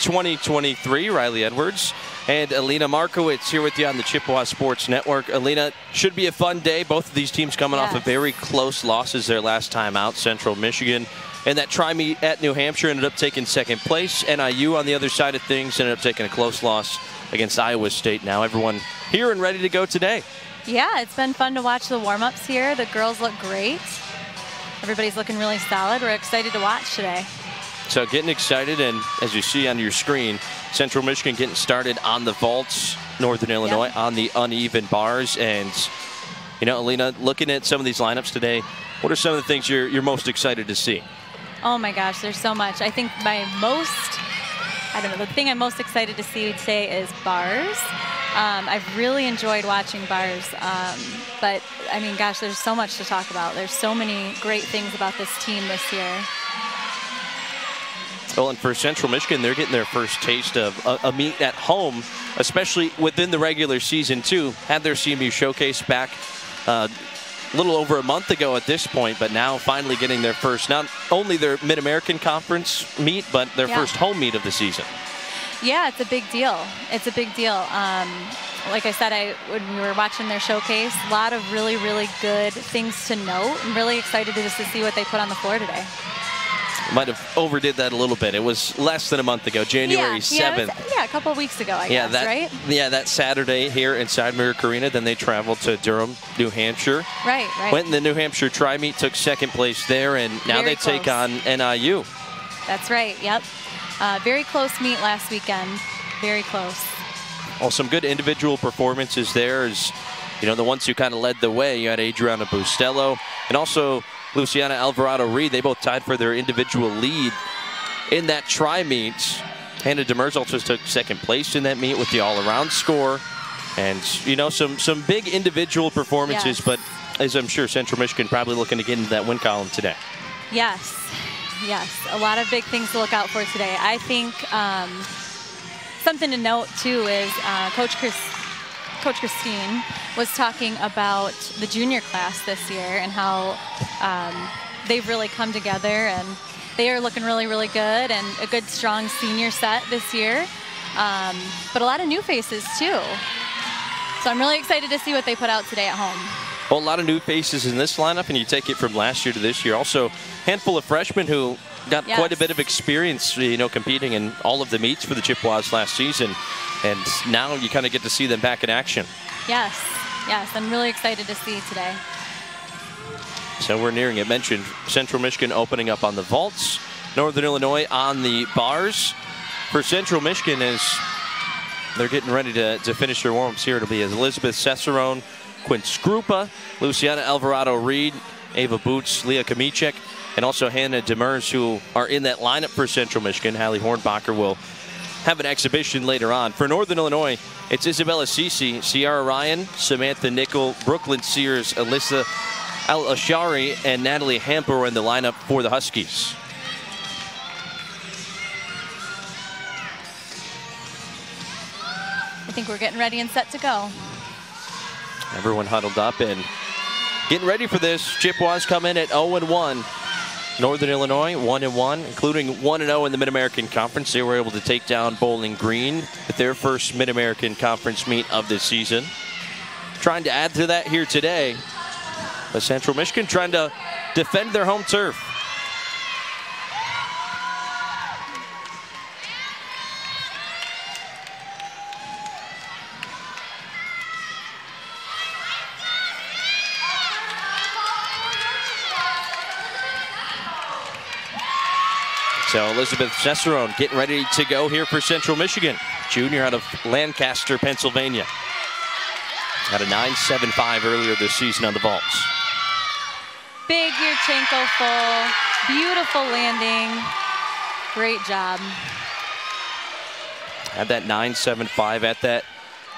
2023. Riley Edwards and Alina Markowitz here with you on the Chippewa Sports Network. Alina, should be a fun day. Both of these teams coming off of very close losses their last time out. Central Michigan and that tri-meet at New Hampshire ended up taking second place. NIU on the other side of things ended up taking a close loss against Iowa State. Now everyone here and ready to go today. Yeah, it's been fun to watch the warm-ups here. The girls look great. Everybody's looking really solid. We're excited to watch today. So getting excited, and as you see on your screen, Central Michigan getting started on the vaults, Northern Illinois on the uneven bars. And, you know, Alina, looking at some of these lineups today, what are some of the things you're most excited to see? Oh my gosh, there's so much. I think the thing I'm most excited to see today is bars. I've really enjoyed watching bars, but I mean, gosh, there's so much to talk about. There's so many great things about this team this year. Well, and for Central Michigan, they're getting their first taste of a meet at home, especially within the regular season, too. Had their CMU showcase back a little over a month ago at this point, but now finally getting their first, not only their Mid-American Conference meet, but their first home meet of the season. Yeah, it's a big deal. It's a big deal. Like I said, when we were watching their showcase, a lot of really, really good things to note. I'm really excited just to see what they put on the floor today. Might have overdid that a little bit. It was less than a month ago, January 7th. Yeah, a couple of weeks ago, I guess, right? Yeah, that Saturday here inside Merrick Arena. Then they traveled to Durham, New Hampshire. Right. Went in the New Hampshire tri-meet, took second place there, and now they take on NIU. That's right, yep. Very close meet last weekend. Very close. Well, some good individual performances there. As you know, the ones who kind of led the way. You had Adriana Bustello and also Luciana Alvarado-Reed. They both tied for their individual lead in that tri-meet. Hannah Demers also took second place in that meet with the all-around score. And, you know, some big individual performances, but as I'm sure Central Michigan probably looking to get into that win column today. Yes, a lot of big things to look out for today. I think something to note, too, is Coach Christine was talking about the junior class this year and how they've really come together, and they are looking really, really good, and a good, strong senior set this year. But a lot of new faces, too. So I'm really excited to see what they put out today at home. Well, a lot of new faces in this lineup, and you take it from last year to this year. Also, a handful of freshmen who got quite a bit of experience, you know, competing in all of the meets for the Chippewas last season. And now you kind of get to see them back in action. Yes, I'm really excited to see today. So we're nearing it. Mentioned Central Michigan opening up on the vaults, Northern Illinois on the bars. For Central Michigan, as they're getting ready to finish their warm-ups here, it'll be Elizabeth Cesarone, Quinn Skrupa, Luciana Alvarado-Reed, Ava Boots, Leah Kamichek, and also Hannah Demers, who are in that lineup for Central Michigan. Hallie Hornbacher will have an exhibition later on. For Northern Illinois, it's Isabella Cece, Ciara Ryan, Samantha Nickel, Brooklyn Sears, Alyssa Al-Ashari, and Natalie Hamper are in the lineup for the Huskies. I think we're getting ready and set to go. Everyone huddled up and getting ready for this. Chippewas come in at 0-1. Northern Illinois 1-1, including 1-0 in the Mid-American Conference. They were able to take down Bowling Green at their first Mid-American Conference meet of the season. Trying to add to that here today, but Central Michigan trying to defend their home turf. So Elizabeth Cesarone getting ready to go here for Central Michigan. Junior out of Lancaster, Pennsylvania. Had a 9.75 earlier this season on the vaults. Big Yurchenko full, beautiful landing. Great job. Had that 9.75 at that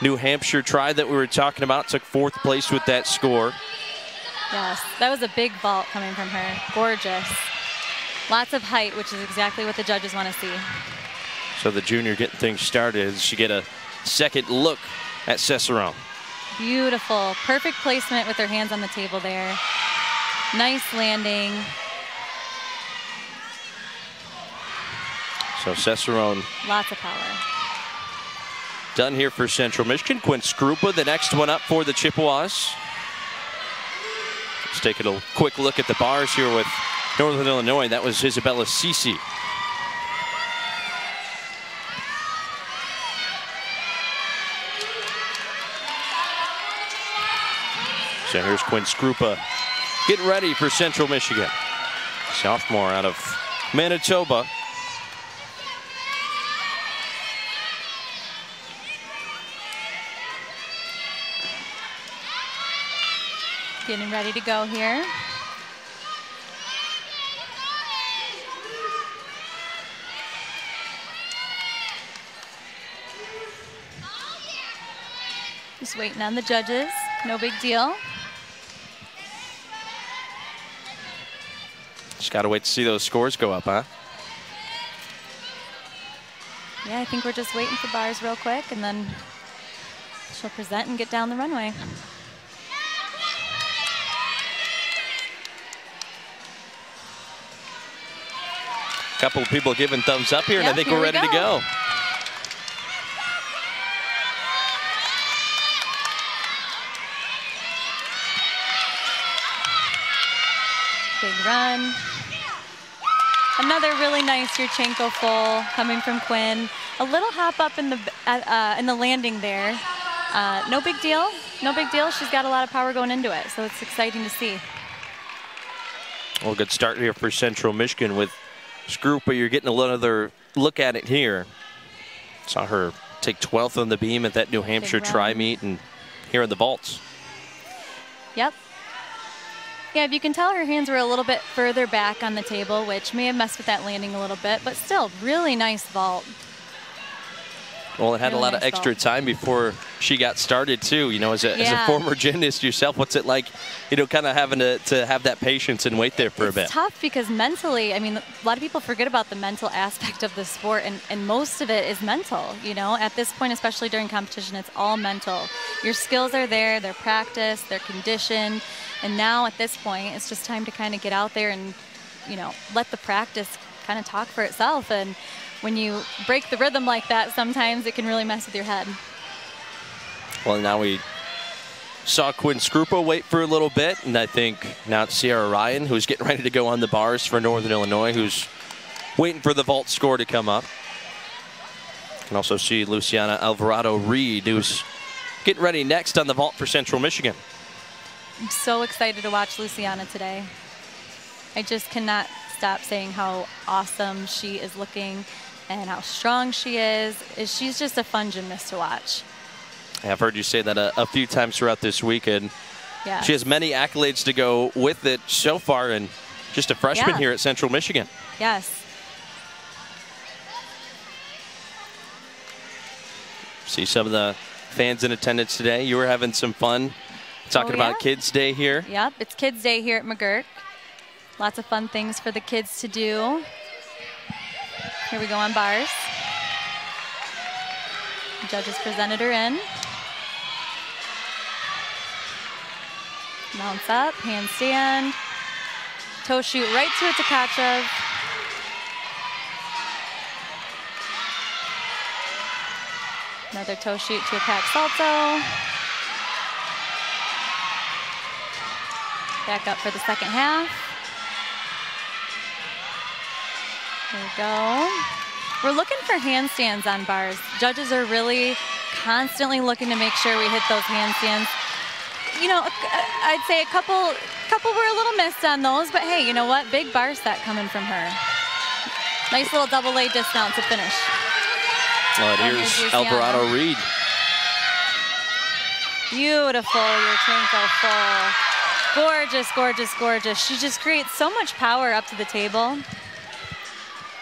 New Hampshire try that we were talking about. Took fourth place with that score. Yes, that was a big vault coming from her. Gorgeous. Lots of height, which is exactly what the judges want to see. So the junior getting things started as she get a second look at Cesarone. Beautiful. Perfect placement with her hands on the table there. Nice landing. So Cicerone. Lots of power. Done here for Central Michigan. Quinn Skrupa, the next one up for the Chippewas. Let's take a quick look at the bars here with Northern Illinois. That was Isabella Cece. So here's Quinn Skrupa getting ready for Central Michigan. Sophomore out of Manitoba. Getting ready to go here. Just waiting on the judges. No big deal. Just got to wait to see those scores go up, huh? Yeah, I think we're just waiting for bars real quick, and then she'll present and get down the runway. A couple of people giving thumbs up here, and yep, I think we're ready to go. Big run. Another really nice Yurchenko full coming from Quinn. A little hop up in the landing there. No big deal. No big deal. She's got a lot of power going into it, so it's exciting to see. Well, good start here for Central Michigan with Skrupa. You're getting another look at it here. Saw her take 12th on the beam at that New Hampshire tri-meet and here in the vaults. Yep. Yeah, if you can tell, her hands were a little bit further back on the table, which may have messed with that landing a little bit, but still, really nice vault. Well, it had really a lot of extra time before she got started, too. You know, as a former gymnast yourself, what's it like, you know, kind of having to have that patience and wait there for a bit? It's tough because mentally, I mean, a lot of people forget about the mental aspect of the sport, and most of it is mental, you know. At this point, especially during competition, it's all mental. Your skills are there, they're practiced, they're conditioned, and now at this point, it's just time to kind of get out there and, you know, let the practice kind of talk for itself. And when you break the rhythm like that, sometimes it can really mess with your head. Well, now we saw Quinn Skrupa wait for a little bit, and I think now it's Sierra Ryan, who's getting ready to go on the bars for Northern Illinois, who's waiting for the vault score to come up. You can also see Luciana Alvarado-Reed, who's getting ready next on the vault for Central Michigan. I'm so excited to watch Luciana today. I just cannot stop saying how awesome she is looking and how strong she is. She's just a fun gymnast to watch. I've heard you say that a few times throughout this weekend. Yeah. She has many accolades to go with it so far, and just a freshman here at Central Michigan. Yes. See some of the fans in attendance today. You were having some fun talking about Kids Day here. Yep, it's Kids Day here at McGurk. Lots of fun things for the kids to do. Here we go on bars. The judges presented her in. Mounts up, handstand. Toe shoot right to a Tkachev. Another toe shoot to a pack salto. Back up for the second half. There we go. We're looking for handstands on bars. Judges are really constantly looking to make sure we hit those handstands. You know, I'd say a couple were a little missed on those, but hey, you know what? Big bar set coming from her. Nice little double A dismount to finish. Well, here's Alvarado-Reed. Beautiful Yurchenko full. Gorgeous, gorgeous, gorgeous. She just creates so much power up to the table,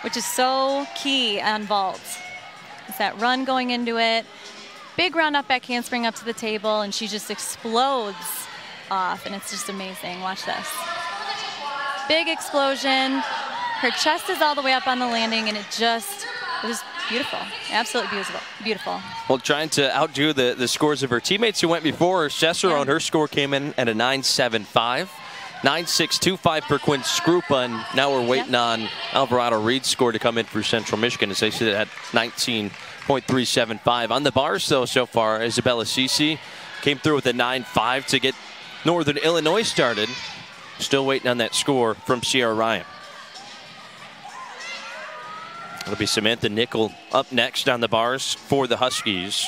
which is so key on vaults. It's that run going into it. Big round up back handspring up to the table, and she just explodes off, and it's just amazing. Watch this. Big explosion. Her chest is all the way up on the landing, and it was beautiful. Absolutely beautiful. Beautiful. Well, trying to outdo the scores of her teammates who went before her. Cicerone, her score came in at a 9.75. 9.625 for Quinn Skrupa, and now we're waiting on Alvarado Reed's score to come in for Central Michigan as they sit at 19.375. On the bars, though, so far, Isabella Cece came through with a 9.5 to get Northern Illinois started. Still waiting on that score from Sierra Ryan. It'll be Samantha Nickel up next on the bars for the Huskies,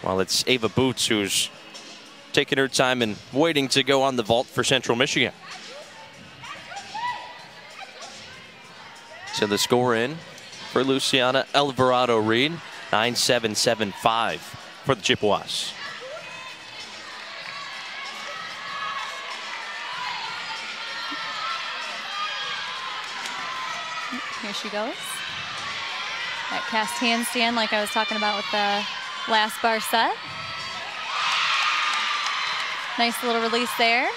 while it's Ava Boots who's taking her time and waiting to go on the vault for Central Michigan. So the score in for Luciana Alvarado Reed, 9.775 for the Chippewas. Here she goes. That cast handstand like I was talking about with the last bar set. Nice little release there.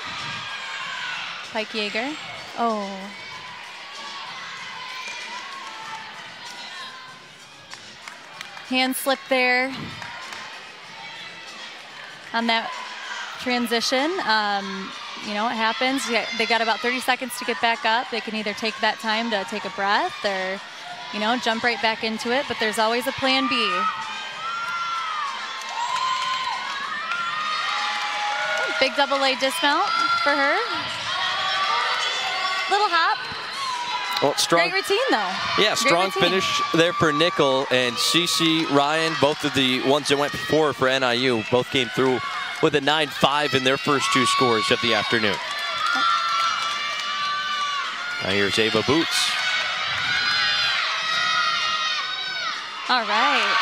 Pike Yeager. Oh. Hand slip there on that transition. You know, it happens. They got about 30 seconds to get back up. They can either take that time to take a breath or, you know, jump right back into it, but there's always a plan B. Big double A dismount for her. Little hop. Well, strong. Great routine, though. Yeah, strong finish there for Nickel, and Cece Ryan, both of the ones that went before for NIU, both came through with a 9.5 in their first two scores of the afternoon. Now here's Ava Boots. All right.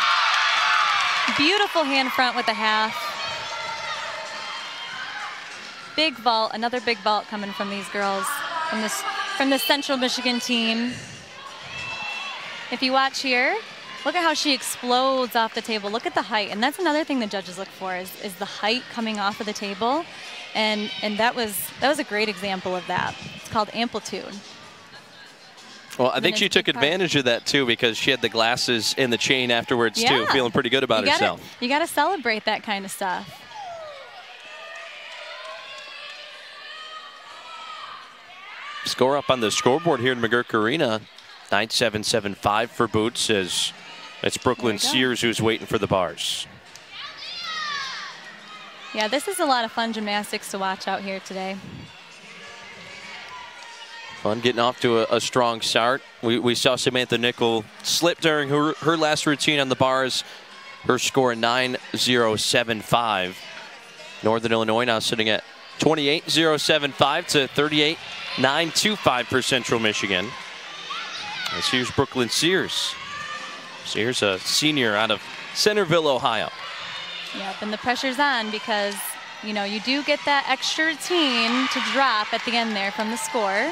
Beautiful hand front with a half. Big vault, another big vault coming from these girls, from the Central Michigan team. If you watch here, look at how she explodes off the table. Look at the height, and that's another thing the judges look for is the height coming off of the table, and that was a great example of that. It's called amplitude. Well, I think she took advantage of that too because she had the glasses and the chain afterwards too, feeling pretty good about herself. You got to celebrate that kind of stuff. Score up on the scoreboard here in McGurk Arena, 9.775 for Boots as it's Brooklyn Sears who's waiting for the bars. Yeah, this is a lot of fun gymnastics to watch out here today. Fun getting off to a strong start. We saw Samantha Nickel slip during her last routine on the bars. Her score 9.075. Northern Illinois now sitting at 28.075 to 38.925 for Central Michigan. And here's Brooklyn Sears. Sears, a senior out of Centerville, Ohio. Yep, and the pressure's on because, you know, you do get that extra routine to drop at the end there from the score.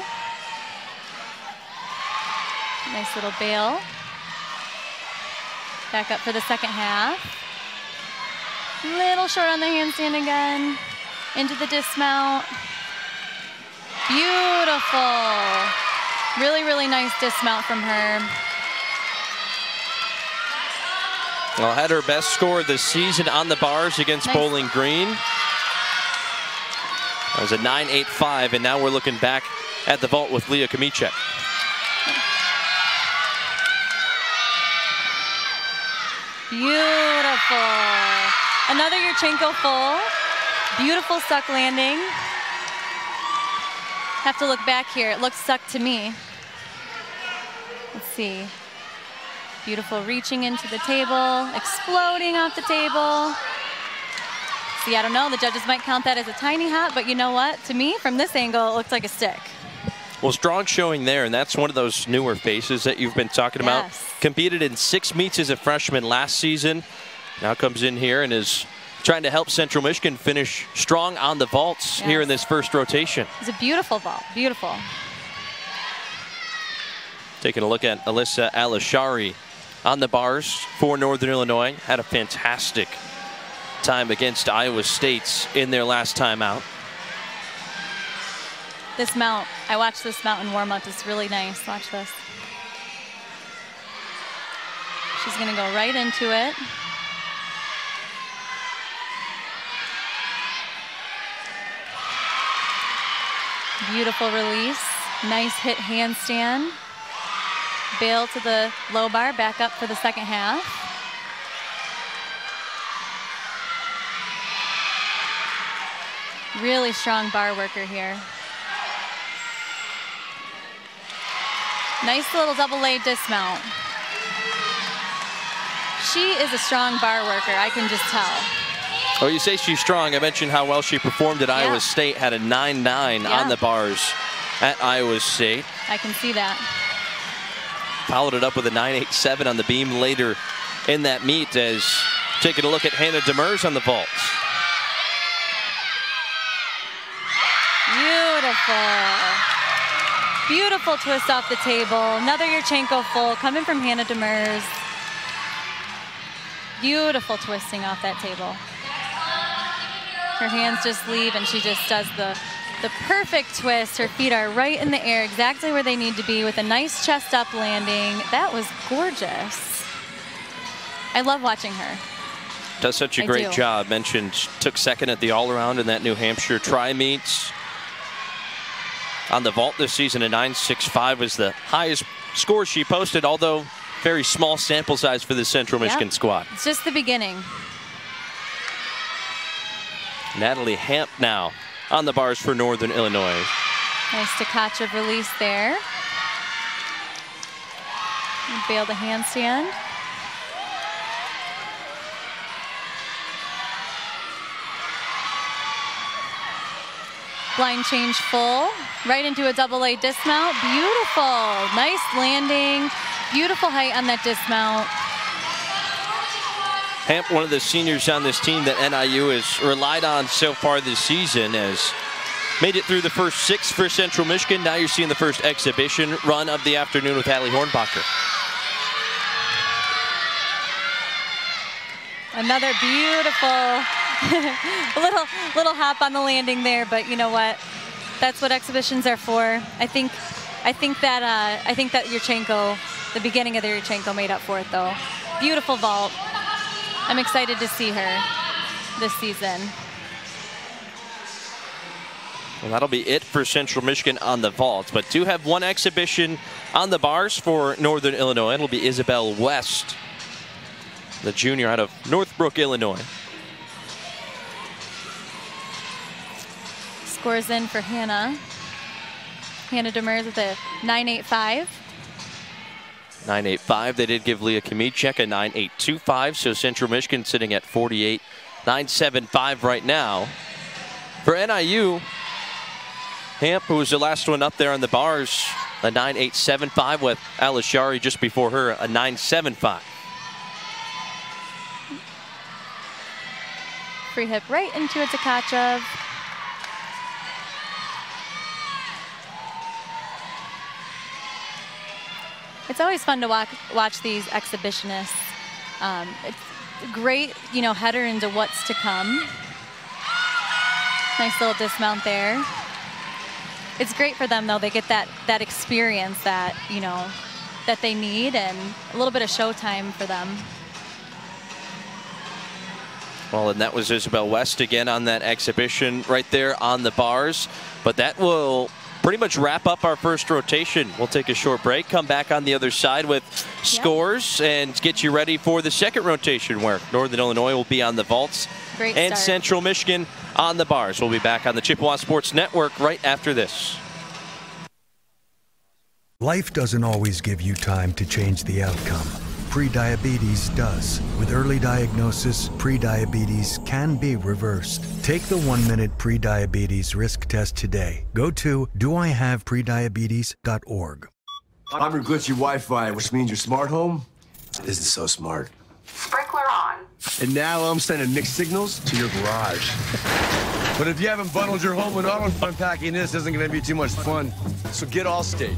Nice little bail. Back up for the second half. Little short on the handstand again. Into the dismount. Beautiful. Really, really nice dismount from her. Well, had her best score of the season on the bars against Bowling Green. That was a 9.85, and now we're looking back at the vault with Leah Kamichek. Beautiful. Another Yurchenko full. Beautiful suck landing. Have to look back here. It looks suck to me. Let's see. Beautiful reaching into the table, exploding off the table. See, I don't know. The judges might count that as a tiny hop, but you know what? To me, from this angle, it looks like a stick. Well, strong showing there, and that's one of those newer faces that you've been talking about. Competed in 6 meets as a freshman last season. Now comes in here and is trying to help Central Michigan finish strong on the vaults here in this first rotation. It's a beautiful vault, beautiful. Taking a look at Alyssa Alishari on the bars for Northern Illinois. Had a fantastic time against Iowa State in their last time out. This mount, I watched this mount in warm-up. It's really nice. Watch this. She's going to go right into it. Beautiful release. Nice hit handstand. Bail to the low bar, back up for the second half. Really strong bar worker here. Nice little double leg dismount. She is a strong bar worker, I can just tell. Oh, you say she's strong. I mentioned how well she performed at Iowa State, had a 9.9 on the bars at Iowa State. I can see that. Followed it up with a 9.87 on the beam later in that meet, as taking a look at Hannah Demers on the vaults. Beautiful. Beautiful twist off the table. Another Yurchenko full coming from Hannah Demers. Beautiful twisting off that table. Her hands just leave and she just does the perfect twist. Her feet are right in the air, exactly where they need to be, with a nice chest up landing. That was gorgeous. I love watching her. Does such a great job. Mentioned took second at the all-around in that New Hampshire tri-meets. On the vault this season, a 9.65 was the highest score she posted, although very small sample size for the Central Michigan squad. It's just the beginning. Natalie Hamp now on the bars for Northern Illinois. Nice staccato release there. Bail the handstand. Blind change full, right into a double A dismount. Beautiful, nice landing. Beautiful height on that dismount. Hamp, one of the seniors on this team that NIU has relied on so far this season, has made it through the first 6 for Central Michigan. Now you're seeing the first exhibition run of the afternoon with Allie Hornbacher. Another beautiful little hop on the landing there, but you know what? That's what exhibitions are for. I think that Yurchenko, the beginning of the Yurchenko, made up for it though. Beautiful vault. I'm excited to see her this season. Well, that'll be it for Central Michigan on the vault, but do have one exhibition on the bars for Northern Illinois. It'll be Isabel West, the junior out of Northbrook, Illinois. Scores in for Hannah. Hannah Demers with a 9.85. 9.85. They did give Leah Kamichek a 9.825, so Central Michigan sitting at 48.975 right now. For NIU, Hamp, who was the last one up there on the bars, a 9.875, with Alishari just before her, a 9.75. Free hip right into a Tkachev. It's always fun to watch these exhibitionists. It's a great, header into what's to come. Nice little dismount there. It's great for them though. They get that experience that that they need, and a little bit of showtime for them. Well, and that was Isabel West again on that exhibition right there on the bars. But that will pretty much wrap up our first rotation. We'll take a short break, come back on the other side with scores and get you ready for the second rotation, where Northern Illinois will be on the vaults and Central Michigan on the bars. We'll be back on the Chippewa Sports Network right after this. Life doesn't always give you time to change the outcome. Prediabetes does. With early diagnosis, prediabetes can be reversed. Take the 1-minute prediabetes risk test today. Go to doihaveprediabetes.org. I'm your glitchy Wi-Fi, which means your smart home isn't so smart. Sprinkler on. And now I'm sending mixed signals to your garage. But if you haven't bundled your home with auto, unpacking this isn't going to be too much fun. So get Allstate.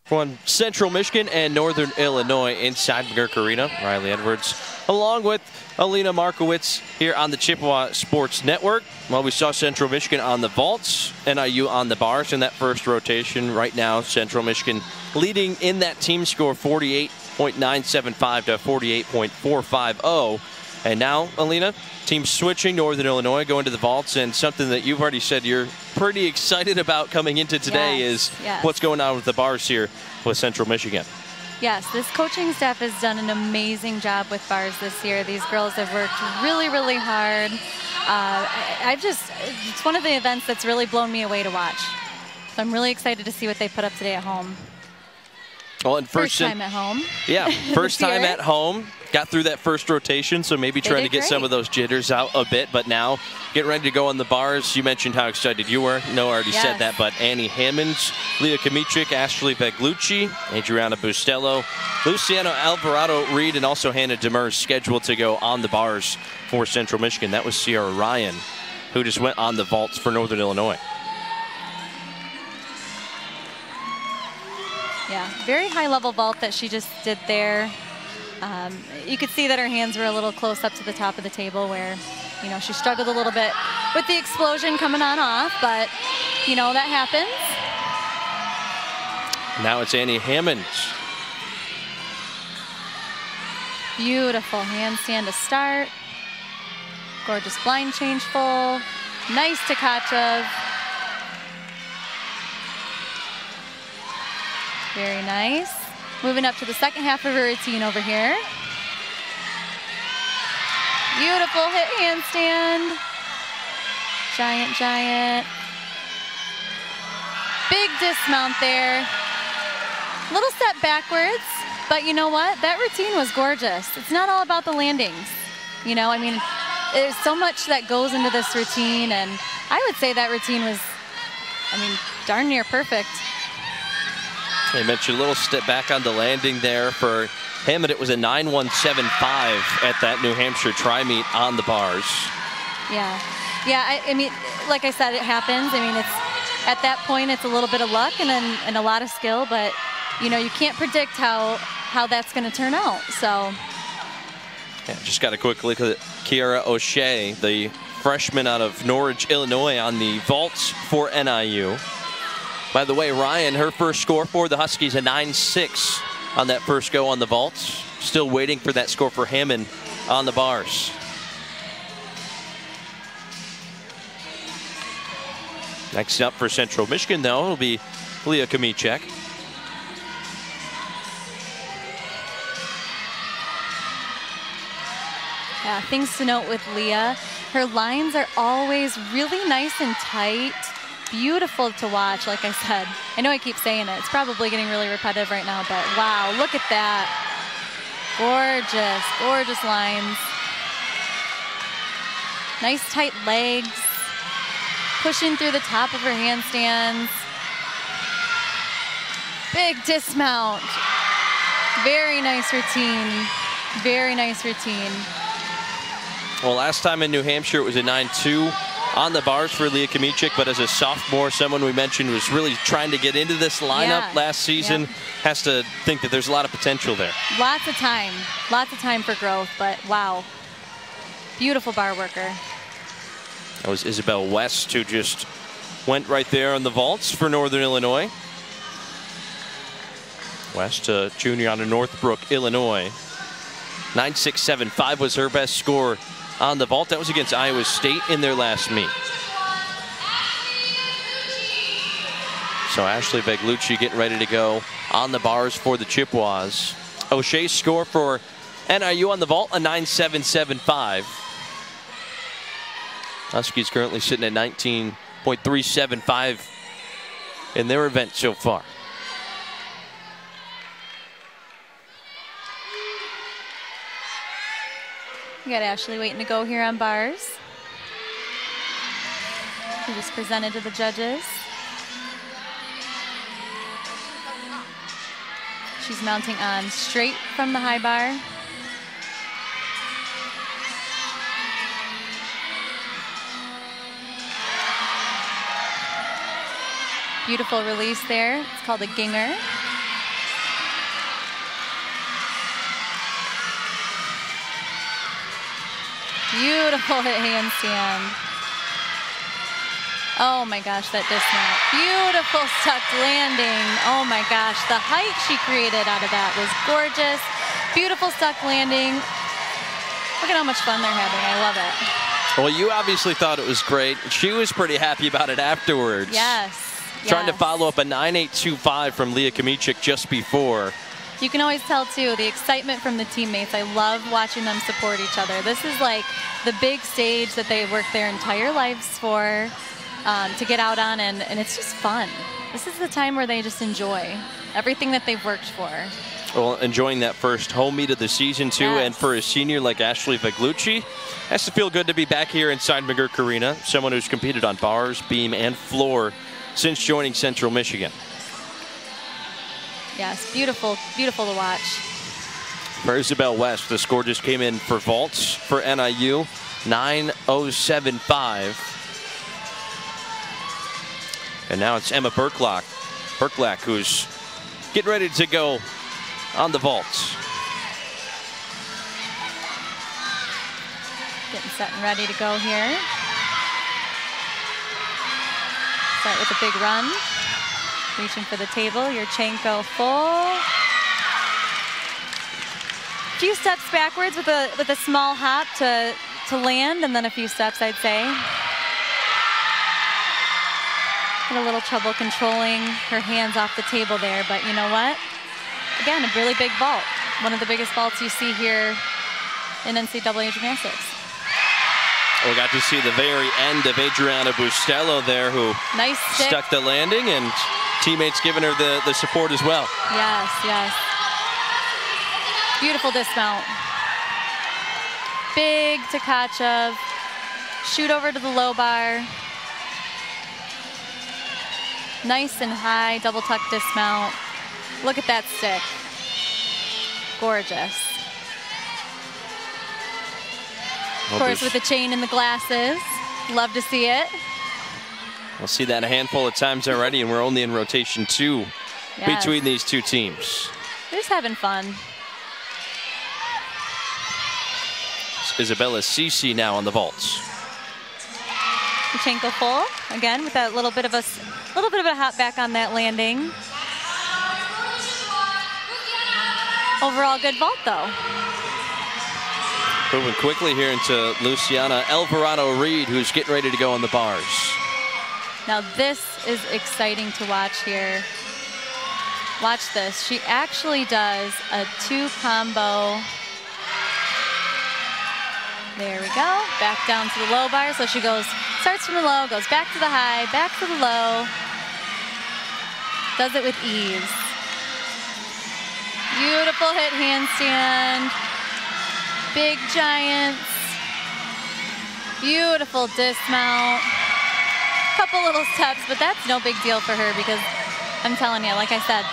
from Central Michigan and Northern Illinois inside McGurk Arena. Riley Edwards along with Alina Markowitz here on the Chippewa Sports Network. Well, we saw Central Michigan on the vaults, NIU on the bars in that first rotation. Right now, Central Michigan leading in that team score 48.975 to 48.450. And now, Alina, team switching, Northern Illinois going to the vaults, and something that you've already said you're pretty excited about coming into today is what's going on with the bars here with Central Michigan. Yes, this coaching staff has done an amazing job with bars this year. These girls have worked really, really hard. It's one of the events that's really blown me away to watch. So I'm really excited to see what they put up today at home. Well, and first time at home. Yeah, first time at home. Got through that first rotation, so maybe trying to get some of those jitters out a bit. But now, getting ready to go on the bars. You mentioned how excited you were. No, I already said that. But Annie Hammonds, Leah Kamichik, Ashley Beglucci, Adriana Bustello, Luciano Alvarado-Reed, and also Hannah Demers scheduled to go on the bars for Central Michigan. That was Sierra Ryan, who just went on the vaults for Northern Illinois. Yeah, very high-level vault that she just did there. You could see that her hands were a little close up to the top of the table where, you know, she struggled a little bit with the explosion coming on off, but, you know, that happens. Now it's Annie Hammonds. Beautiful handstand to start. Gorgeous blind change full. Nice Tkachev. Very nice. Moving up to the second half of her routine over here. Beautiful hit handstand. Giant, giant. Big dismount there. Little step backwards, but you know what? That routine was gorgeous. It's not all about the landings. You know, I mean, there's so much that goes into this routine, and I would say that routine was, I mean, darn near perfect. They mentioned a little step back on the landing there for Hammond. It was a 9.175 at that New Hampshire tri-meet on the bars. Yeah, I mean, like I said, it happens. I mean, it's at that point, it's a little bit of luck and a lot of skill, but you know, you can't predict how that's going to turn out. So, yeah, just got a quick look at Kiara O'Shea, the freshman out of Norwich, Illinois, on the vaults for NIU. By the way, Ryan, her first score for the Huskies, a 9.6 on that first go on the vaults. Still waiting for that score for Hammond on the bars. Next up for Central Michigan, though, will be Leah Kamichek. Yeah, things to note with Leah. Her lines are always really nice and tight. Beautiful to watch, like I said. I know I keep saying it. It's probably getting really repetitive right now, but wow, look at that. Gorgeous, gorgeous lines. Nice tight legs. Pushing through the top of her handstands. Big dismount. Very nice routine. Very nice routine. Well, last time in New Hampshire, it was a 9.2 on the bars for Leah Kamichik, but as a sophomore, someone we mentioned was really trying to get into this lineup last season, has to think that there's a lot of potential there. Lots of time for growth, but wow, beautiful bar worker. That was Isabel West, who just went right there on the vaults for Northern Illinois. West, junior out of Northbrook, Illinois. 9.675 was her best score on the vault. That was against Iowa State in their last meet. So Ashley Beglucci getting ready to go on the bars for the Chippewas. O'Shea's score for NIU on the vault, a 9.775. Huskies currently sitting at 19.375 in their event so far. We got Ashley waiting to go here on bars. She just presented to the judges. She's mounting on straight from the high bar. Beautiful release there. It's called a ginger. Beautiful hit handstand. Oh my gosh, that dismount. Beautiful stuck landing. Oh my gosh, the height she created out of that was gorgeous. Beautiful stuck landing. Look at how much fun they're having. I love it. Well, you obviously thought it was great. She was pretty happy about it afterwards. Yes. Trying to follow up a 9.825 from Leah Kamichik just before. You can always tell, too, the excitement from the teammates. I love watching them support each other. This is like the big stage that they worked their entire lives for, to get out on, and it's just fun. This is the time where they just enjoy everything that they've worked for. Well, enjoying that first home meet of the season, too, Yes. and for a senior like Ashley Vaglucci, has to feel good to be back here inside McGurk Arena, someone who's competed on bars, beam, and floor since joining Central Michigan. Yes, beautiful, beautiful to watch. For Isabel West, the score just came in for vaults for NIU, 9.075. And now it's Emma Berklack, who's getting ready to go on the vaults. Getting set and ready to go here. Start with a big run. Reaching for the table, Yurchenko full. A few steps backwards with a small hop to land, and then a few steps, I'd say. Had a little trouble controlling her hands off the table there, but you know what? Again, a really big vault. One of the biggest vaults you see here in NCAA gymnastics. We got to see the very end of Adriana Bustelo there, who Nice stick. stuck the landing, and teammates giving her the support as well. Yes, yes. Beautiful dismount. Big Tkachev. Shoot over to the low bar. Nice and high, double tuck dismount. Look at that stick. Gorgeous. Of course, with the chain and the glasses. Love to see it. We'll see that a handful of times already, and we're only in rotation 2 Yes. between these two teams. They're just having fun. It's Isabella Cece now on the vaults. Yurchenko full again with that little bit of a hop back on that landing. Overall good vault though. Moving quickly here into Luciana Alvarado-Reed, who's getting ready to go on the bars. Now this is exciting to watch here. Watch this. She actually does a 2 combo. There we go. Back down to the low bar. So she starts from the low, goes back to the high, back to the low. Does it with ease. Beautiful hit handstand. Big giants. Beautiful dismount. Couple little steps, but that's no big deal for her because I'm telling you, like I said,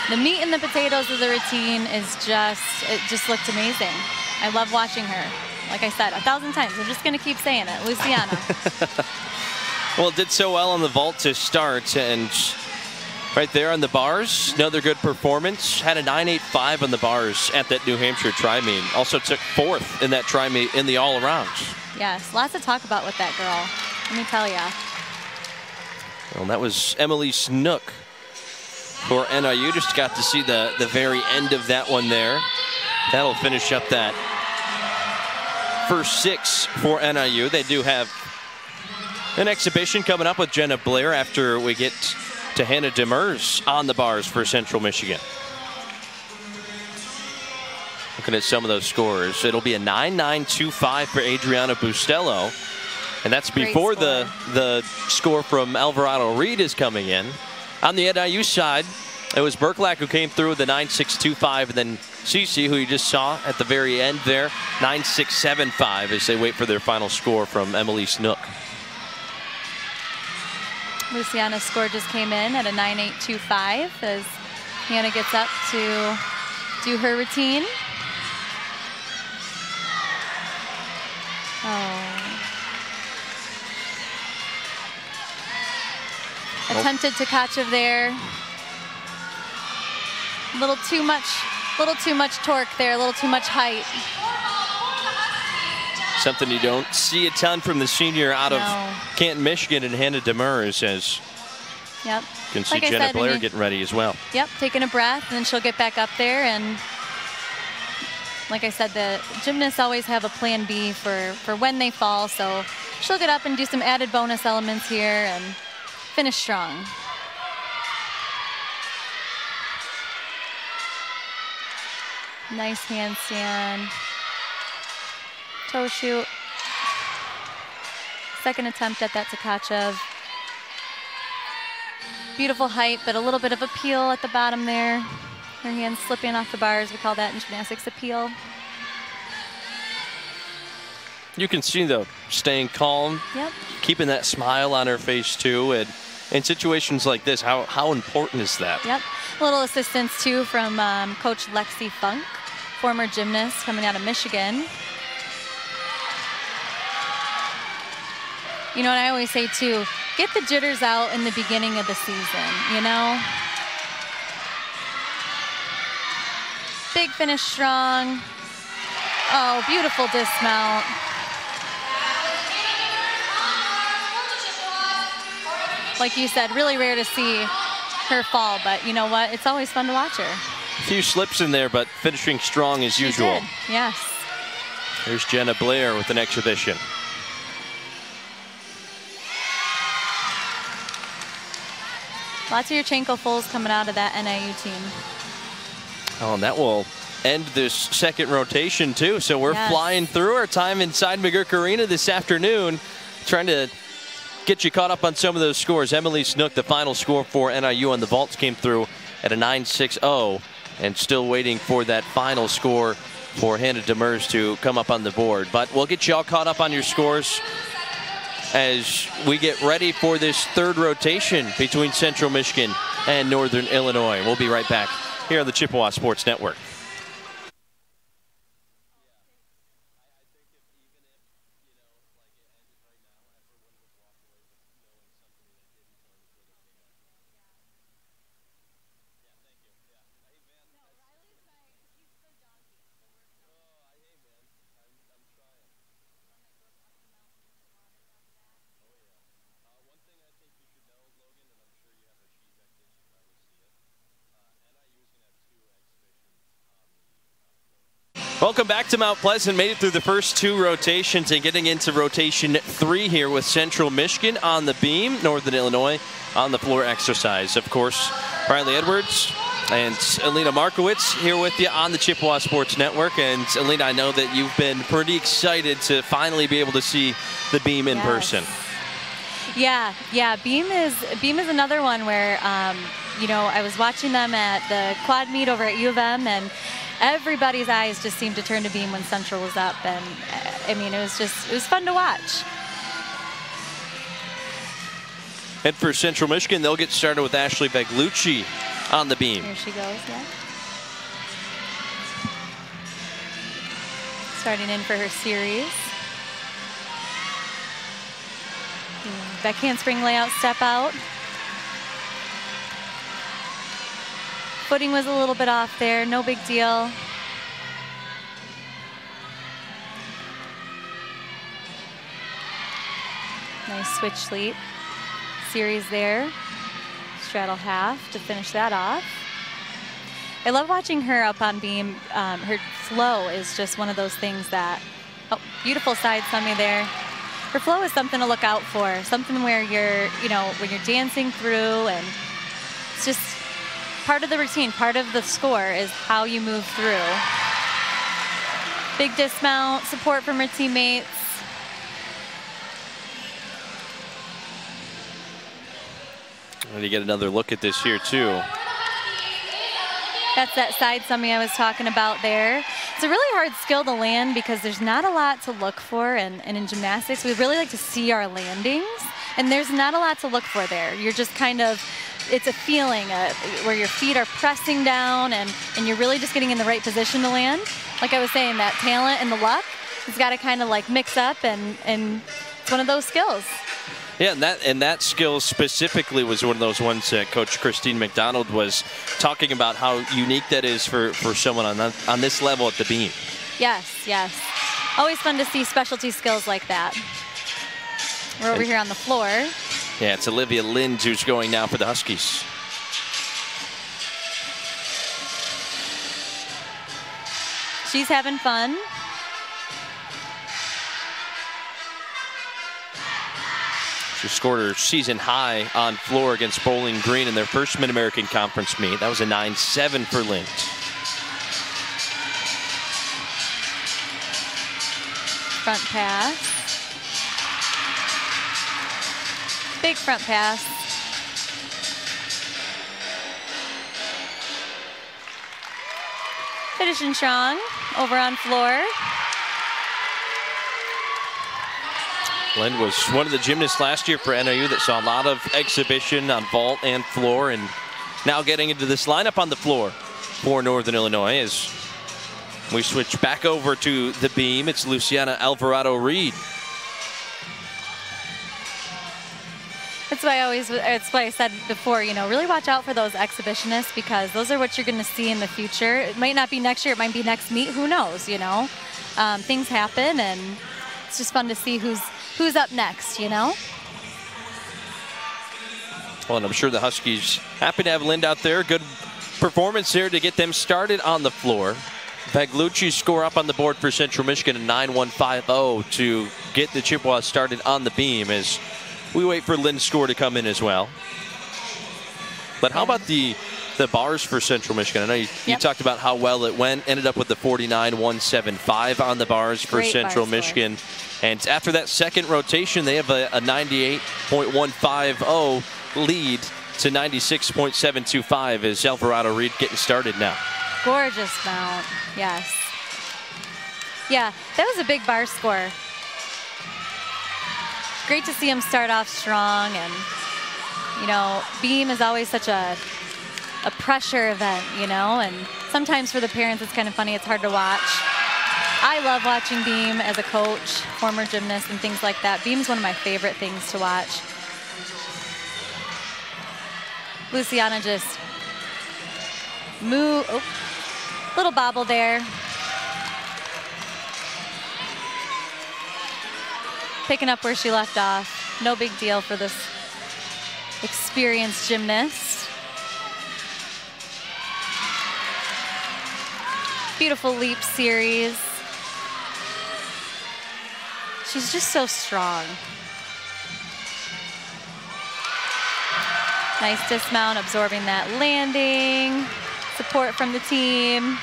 the meat and the potatoes of the routine it just looked amazing. I love watching her. Like I said 1,000 times, I'm just gonna keep saying it, Luciana. Well, it did so well on the vault to start, and right there on the bars, another good performance. Had a 9.85 on the bars at that New Hampshire tri-meet. Also took 4th in that tri-meet in the all-arounds. Yes, lots to talk about with that girl. Let me tell ya. Well, that was Emily Snook for NIU. Just got to see the very end of that one there. That'll finish up that first 6 for NIU. They do have an exhibition coming up with Jenna Blair after we get to Hannah Demers on the bars for Central Michigan. Looking at some of those scores, it'll be a 9.925 for Adriana Bustelo, and that's before the score from Alvarado-Reed is coming in. On the NIU side, it was Berklack who came through with the 9.625, and then Cece, who you just saw at the very end there, 9.675 as they wait for their final score from Emily Snook. Luciana's score just came in at a 9.825 as Hannah gets up to do her routine. Attempted Tkachev there. A little too much torque there, a little too much height. Something you don't see a ton from the senior out of Canton, Michigan, and Hannah Demers, as you can see Jenna Blair getting ready as well. Yep, taking a breath, and then she'll get back up there. And like I said, the gymnasts always have a plan B for when they fall, so she'll get up and do some added bonus elements here and finish strong. Nice handstand. Toe shoot. Second attempt at that Tkachev. Beautiful height, but a little bit of a peel at the bottom there. Her hands slipping off the bars. We call that in gymnastics a peel. You can see, though, staying calm, keeping that smile on her face, too. And in situations like this, how important is that? Yep. A little assistance, too, from Coach Lexi Funk, former gymnast coming out of Michigan. You know what I always say, too, get the jitters out in the beginning of the season, you know? Big finish strong. Oh, beautiful dismount. Like you said, really rare to see her fall, but you know what? It's always fun to watch her. A few slips in there, but finishing strong as usual. Did. Yes. Here's Jenna Blair with an exhibition. Lots of Yurchenko fulls coming out of that NIU team. Oh, and that will end this second rotation, too. So we're flying through our time inside McGurk Arena this afternoon, trying to get you caught up on some of those scores. Emily Snook, the final score for NIU on the vaults, came through at a 9.60, and still waiting for that final score for Hannah Demers to come up on the board. But we'll get you all caught up on your scores as we get ready for this third rotation between Central Michigan and Northern Illinois. We'll be right back here on the Chippewa Sports Network. Welcome back to Mount Pleasant. Made it through the first two rotations and getting into rotation 3 here with Central Michigan on the beam, Northern Illinois on the floor exercise. Of course, Riley Edwards and Alina Markowitz here with you on the Chippewa Sports Network. And Alina, I know that you've been pretty excited to finally be able to see the beam in person. Yeah, beam is another one where, you know, I was watching them at the quad meet over at U of M, and everybody's eyes just seemed to turn to beam when Central was up, and I mean, it was fun to watch. And for Central Michigan, they'll get started with Ashley Beglucci on the beam. There she goes, yeah. Starting in for her series. Back handspring layout, step out. Footing was a little bit off there, no big deal. Nice switch leap. Series there. Straddle half to finish that off. I love watching her up on beam. Her flow is just one of those things that, oh, beautiful side semi there. Her flow is something to look out for, something where you're, you know, when you're dancing through, and it's just part of the routine, part of the score is how you move through. Big dismount, support from her teammates. And you get another look at this here too. That's that side semi I was talking about there. It's a really hard skill to land because there's not a lot to look for, and in gymnastics we really like to see our landings, and there's not a lot to look for there. You're just kind of, it's a feeling where your feet are pressing down, and you're really just getting in the right position to land. Like I was saying, that talent and the luck has got to kind of like mix up, and it's one of those skills. Yeah, and that skill specifically was one of those ones that Coach Christine McDonald was talking about, how unique that is for someone on this level at the beam. Yes, yes. Always fun to see specialty skills like that. We're over here on the floor. Yeah, it's Olivia Lind who's going now for the Huskies. She's having fun. She scored her season high on floor against Bowling Green in their first Mid-American Conference meet. That was a 9-7 for Lind. Front pass. Big front pass. Finishing strong over on floor. Lind was one of the gymnasts last year for NIU that saw a lot of exhibition on vault and floor, and now getting into this lineup on the floor for Northern Illinois as we switch back over to the beam. It's Luciana Alvarado-Reed. That's why I said before, you know, really watch out for those exhibitionists, because those are what you're going to see in the future. It might not be next year, it might be next meet, who knows, you know. Things happen, and it's just fun to see who's up next, you know. Well, and I'm sure the Huskies happy to have Lind out there. Good performance there to get them started on the floor. Paglucci score up on the board for Central Michigan, a 9-1-5-0 to get the Chippewas started on the beam as we wait for Lind's score to come in as well. But how about the bars for Central Michigan? I know you talked about how well it went. Ended up with the 49-175 on the bars for Great Central bar Michigan. And after that second rotation, they have a 98.150 lead to 96.725 as Alvarado-Reed getting started now. Gorgeous mount, yes. Yeah, that was a big bar score. Great to see him start off strong, and you know, beam is always such a pressure event, you know, and sometimes for the parents it's kind of funny, it's hard to watch. I love watching beam as a coach, former gymnast and things like that. Beam's one of my favorite things to watch. Luciana just move, oh, little bobble there. Picking up where she left off. No big deal for this experienced gymnast. Beautiful leap series. She's just so strong. Nice dismount, absorbing that landing. Support from the team.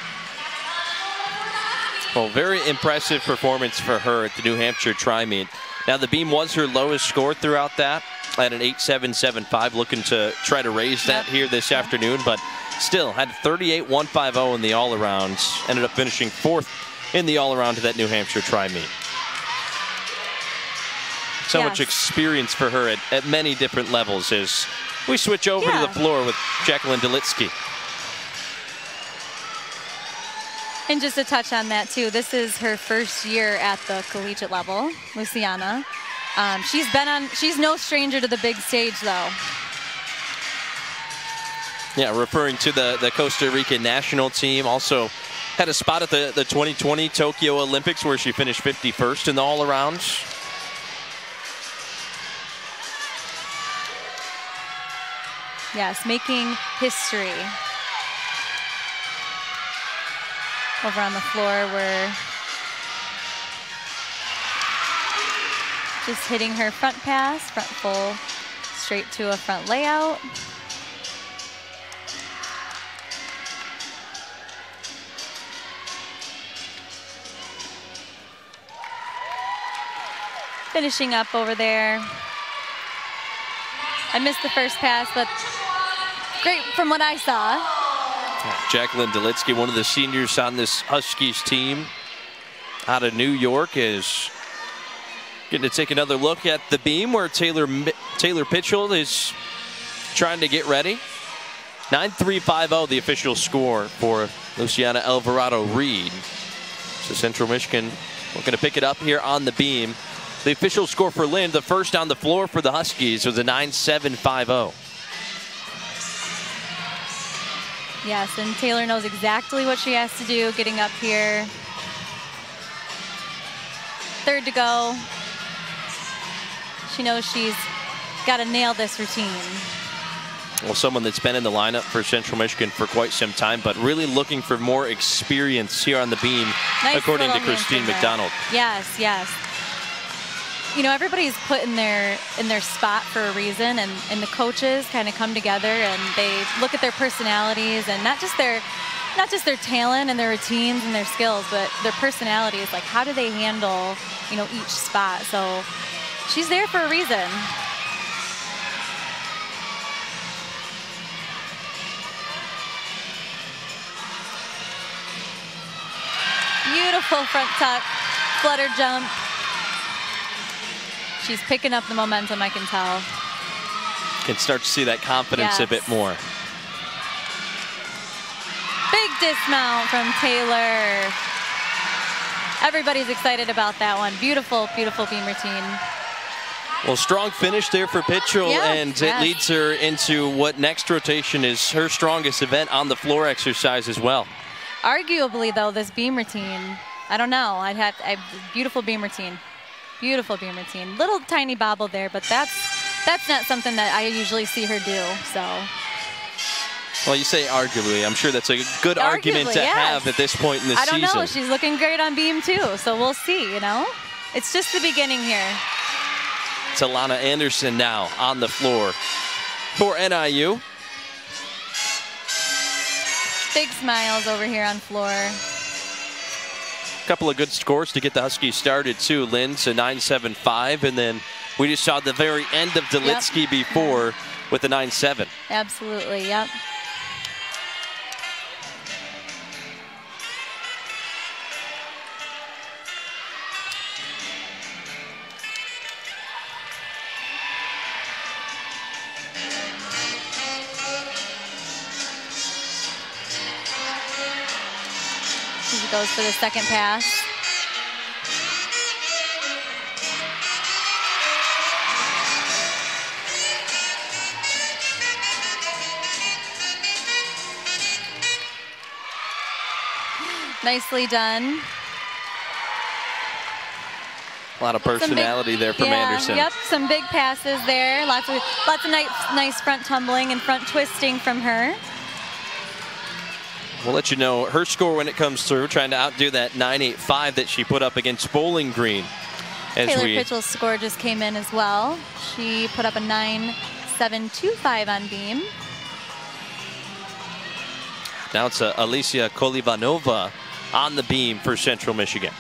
Well, very impressive performance for her at the New Hampshire Tri-Meet. Now, the beam was her lowest score throughout that at an 8.775, looking to try to raise that here this afternoon, but still had 38.150 in the all-arounds. Ended up finishing 4th in the all-around to that New Hampshire Tri-Meet. So much experience for her at many different levels as we switch over to the floor with Jacqueline Delitsky. And just to touch on that too, this is her first year at the collegiate level, Luciana. She's no stranger to the big stage though. Yeah, referring to the Costa Rican national team, also had a spot at the 2020 Tokyo Olympics where she finished 51st in the all-arounds. Yes, making history. Over on the floor, we're just hitting her front pass, front full, straight to a front layout. Finishing up over there. I missed the first pass, but great from what I saw. Jacqueline Delitsky, one of the seniors on this Huskies team out of New York, is getting to take another look at the beam where Taylor Pitchell is trying to get ready. 9.350 the official score for Luciana Alvarado-Reed. So Central Michigan looking to pick it up here on the beam. The official score for Lind, the first on the floor for the Huskies, was a 9.750. Yes, and Taylor knows exactly what she has to do getting up here. third to go. She knows she's got to nail this routine. Well, someone that's been in the lineup for Central Michigan for quite some time, but really looking for more experience here on the beam, Nice according to little Christine handspring there. McDonald. Yes, yes. You know, everybody's put in their spot for a reason, and the coaches kind of come together and they look at their personalities and not just their talent and their routines and their skills, but their personalities. Like, how do they handle, you know, each spot? So she's there for a reason. Beautiful front tuck, flutter jump. She's picking up the momentum, I can tell. Can start to see that confidence a bit more. Big dismount from Taylor. Everybody's excited about that one. Beautiful, beautiful beam routine. Well, strong finish there for Pitchell, and it leads her into what next rotation is her strongest event on the floor exercise as well. Arguably, though, this beam routine, I don't know. Beautiful beam routine. Beautiful beam routine. Little tiny bobble there, but that's not something that I usually see her do. So. Well, you say arguably. I'm sure that's a good argument to have at this point in the season. I don't know. She's looking great on beam, too, so we'll see, you know. It's just the beginning here. It's Alana Anderson now on the floor for NIU. Big smiles over here on floor. Couple of good scores to get the Huskies started too. Lynn's a 9.75, and then we just saw the very end of Delitsky before with the 9.7. Absolutely, yep. She goes for the second pass. Nicely done. A lot of personality there from Anderson. Yep, some big passes there. Lots of nice front tumbling and front twisting from her. We'll let you know her score when it comes through, trying to outdo that 9.85 that she put up against Bowling Green. Taylor Pitchell's score just came in as well. She put up a 9.725 on beam. Now it's Alicia Kolivanova on the beam for Central Michigan.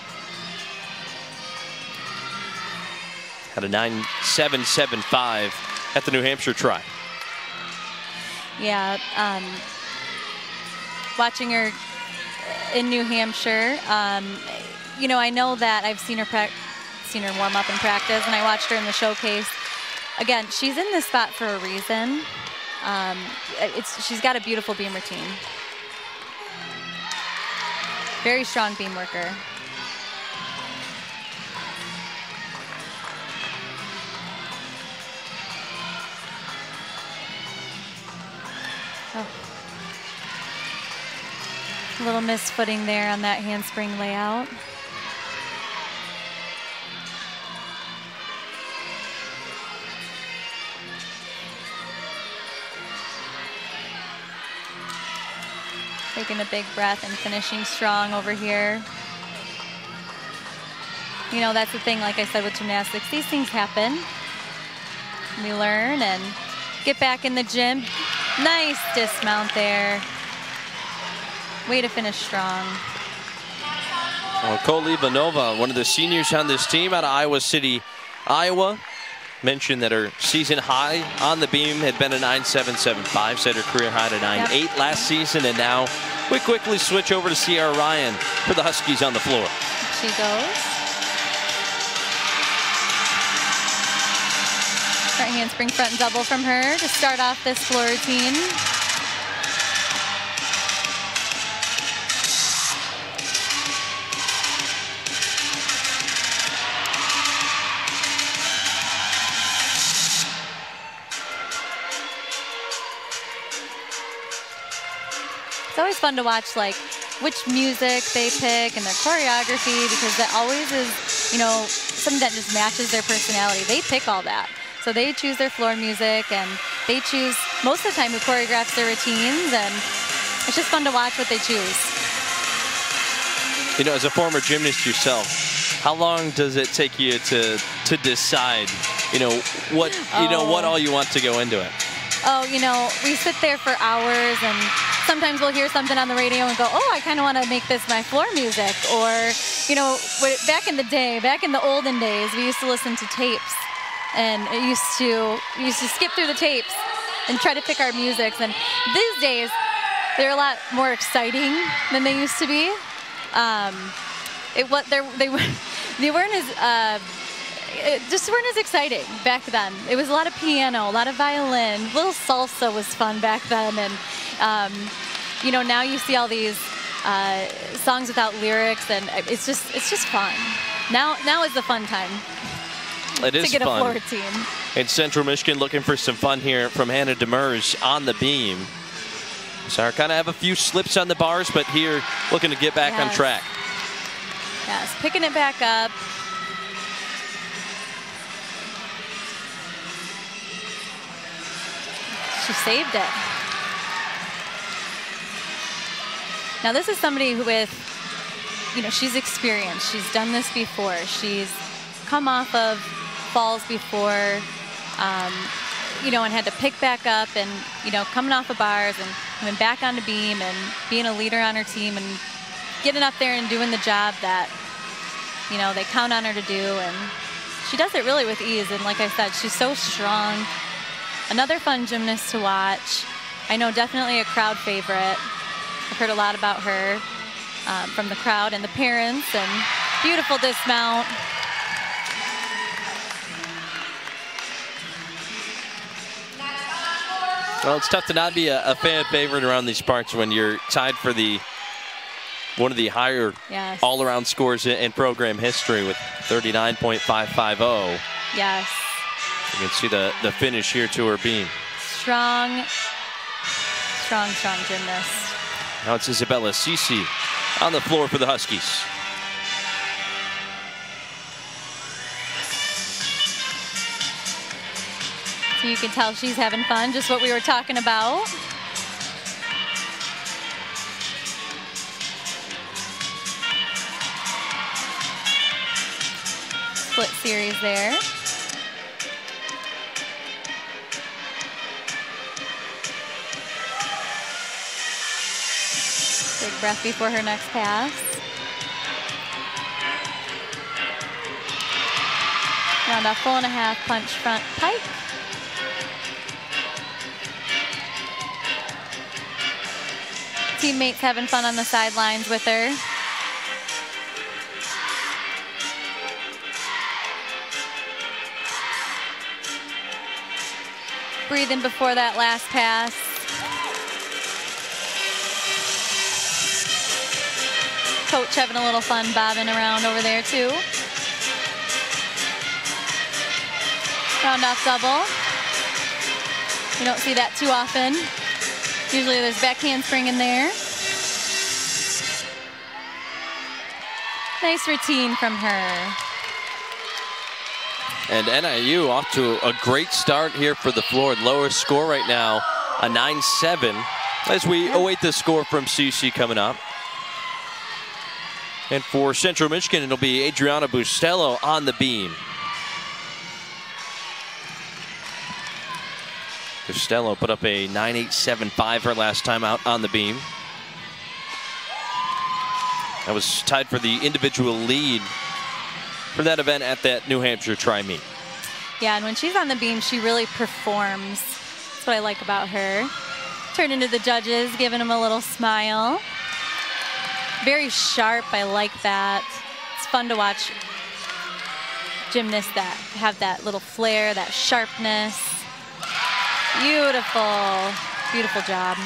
Had a 9.775 at the New Hampshire try. Yeah, watching her in New Hampshire, you know, I know that I've seen her warm up in practice, and I watched her in the showcase. Again, she's in this spot for a reason. She's got a beautiful beam routine. Very strong beam worker. Oh. A little misfooting there on that handspring layout. Taking a big breath and finishing strong over here. You know, that's the thing, like I said, with gymnastics, these things happen. We learn and get back in the gym. Nice dismount there. Way to finish strong. Well, Kolivanova, one of the seniors on this team out of Iowa City, Iowa, mentioned that her season high on the beam had been a 9.775, set her career high to 9.8 last season, and now we quickly switch over to Sierra Ryan for the Huskies on the floor. She goes. Front handspring front double from her to start off this floor routine. It's always fun to watch, like, which music they pick and their choreography, because that always is you know, something that just matches their personality. They pick all that. So they choose their floor music, and they choose, most of the time, who choreographs their routines, and it's just fun to watch what they choose. You know, as a former gymnast yourself, how long does it take you to decide, you know, what all you want to go into it? Oh, you know, we sit there for hours, and sometimes we'll hear something on the radio and go, oh, I kind of want to make this my floor music. Or, you know, back in the day, back in the olden days, we used to listen to tapes. And we used to skip through the tapes and try to pick our musics. And these days, they're a lot more exciting than they used to be. They weren't as just weren't as exciting back then. It was a lot of piano, a lot of violin, a little salsa was fun back then. And you know, now you see all these songs without lyrics, and it's just fun. Now is the fun time. It is to get fun. A floor routine. And Central Michigan looking for some fun here from Hannah Demers on the beam. So kind of have a few slips on the bars, but here looking to get back on track. Yes, picking it back up. She saved it. Now this is somebody who with, you know, she's experienced. She's done this before. She's come off of falls before, you know, and had to pick back up, and, you know, coming off of bars and coming back on the beam and being a leader on her team and getting up there and doing the job that, you know, they count on her to do. And she does it really with ease. And like I said, she's so strong. Another fun gymnast to watch. I know definitely a crowd favorite. I've heard a lot about her from the crowd and the parents, and beautiful dismount. Well, it's tough to not be a fan favorite around these parts when you're tied for one of the higher all-around scores in program history with 39.550. Yes. You can see the finish here to her beam. Strong gymnast. Now it's Isabella Cece on the floor for the Huskies. So you can tell she's having fun, just what we were talking about. Split series there. Big breath before her next pass. Round off full and a half punch front pike. Teammates having fun on the sidelines with her. Breathing before that last pass. Coach having a little fun bobbing around over there too. Round off double. You don't see that too often. Usually there's back handspring in there. Nice routine from her. And NIU off to a great start here for the floor. Lowest score right now, a 9-7, as we await the score from CC coming up. And for Central Michigan, it'll be Adriana Bustello on the beam. Bustello put up a 9.875 her last time out on the beam. That was tied for the individual lead for that event at that New Hampshire tri-meet. Yeah, and when she's on the beam, she really performs. That's what I like about her. Turning to the judges, giving them a little smile. Very sharp, I like that. It's fun to watch gymnasts that have that little flair, that sharpness. Beautiful, beautiful job.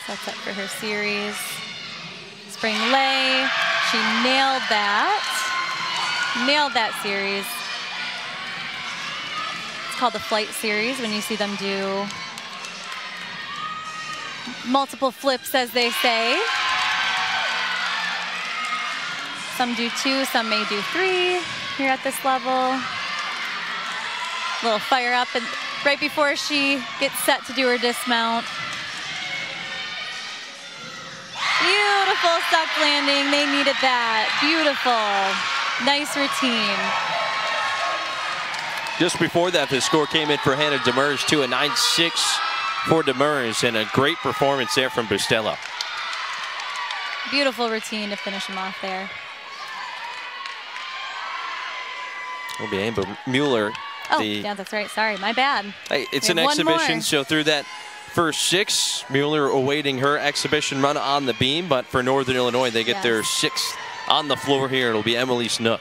Sets up for her series. Spring lay, she nailed that. Nailed that series. It's called the flight series when you see them do multiple flips, as they say. Some do 2, some may do 3 here at this level. A little fire up and right before she gets set to do her dismount. Beautiful suck landing. They needed that. Beautiful. Nice routine. Just before that, the score came in for Hannah Demers, too, a 9-6 for Demers, and a great performance there from Bustelo. Beautiful routine to finish them off there. Will be Amber Mueller. Oh, yeah, that's right. Sorry, my bad. Hey, it's an exhibition, so through that first 6, Mueller awaiting her exhibition run on the beam, but for Northern Illinois, they get their 6th on the floor here. It'll be Emily Snook.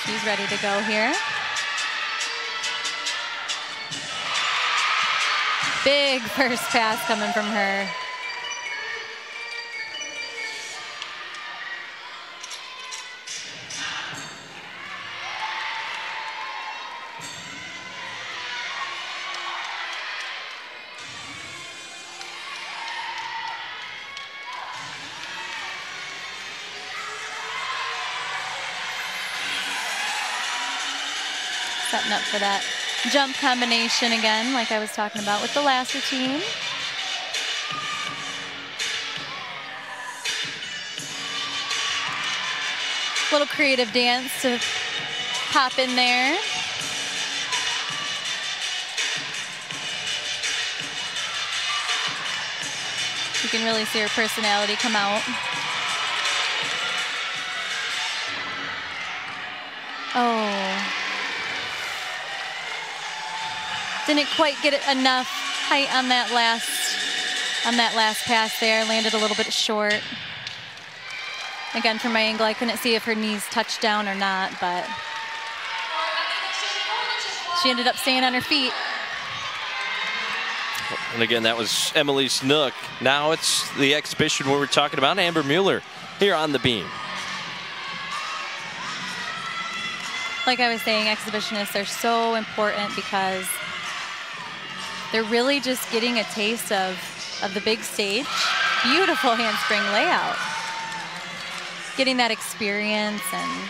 She's ready to go here. Big first pass coming from her. Setting up for that jump combination again, like I was talking about with the last routine. Little creative dance to pop in there. You can really see her personality come out. Oh. Didn't quite get it enough height on that last pass there. Landed a little bit short. Again, from my angle, I couldn't see if her knees touched down or not, but she ended up staying on her feet. And again, that was Emily Snook. Now it's the exhibition where we're talking about Amber Mueller here on the beam. Like I was saying, exhibitionists are so important because they're really just getting a taste of the big stage. Beautiful handspring layout. Getting that experience and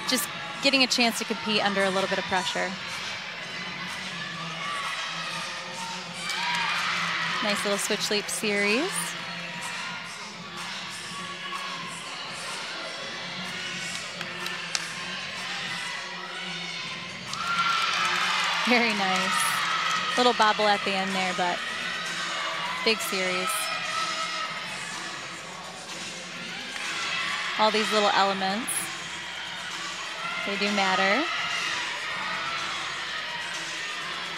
just getting a chance to compete under a little bit of pressure. Nice little switch leap series. Very nice. Little bobble at the end there, but big series. All these little elements, they do matter.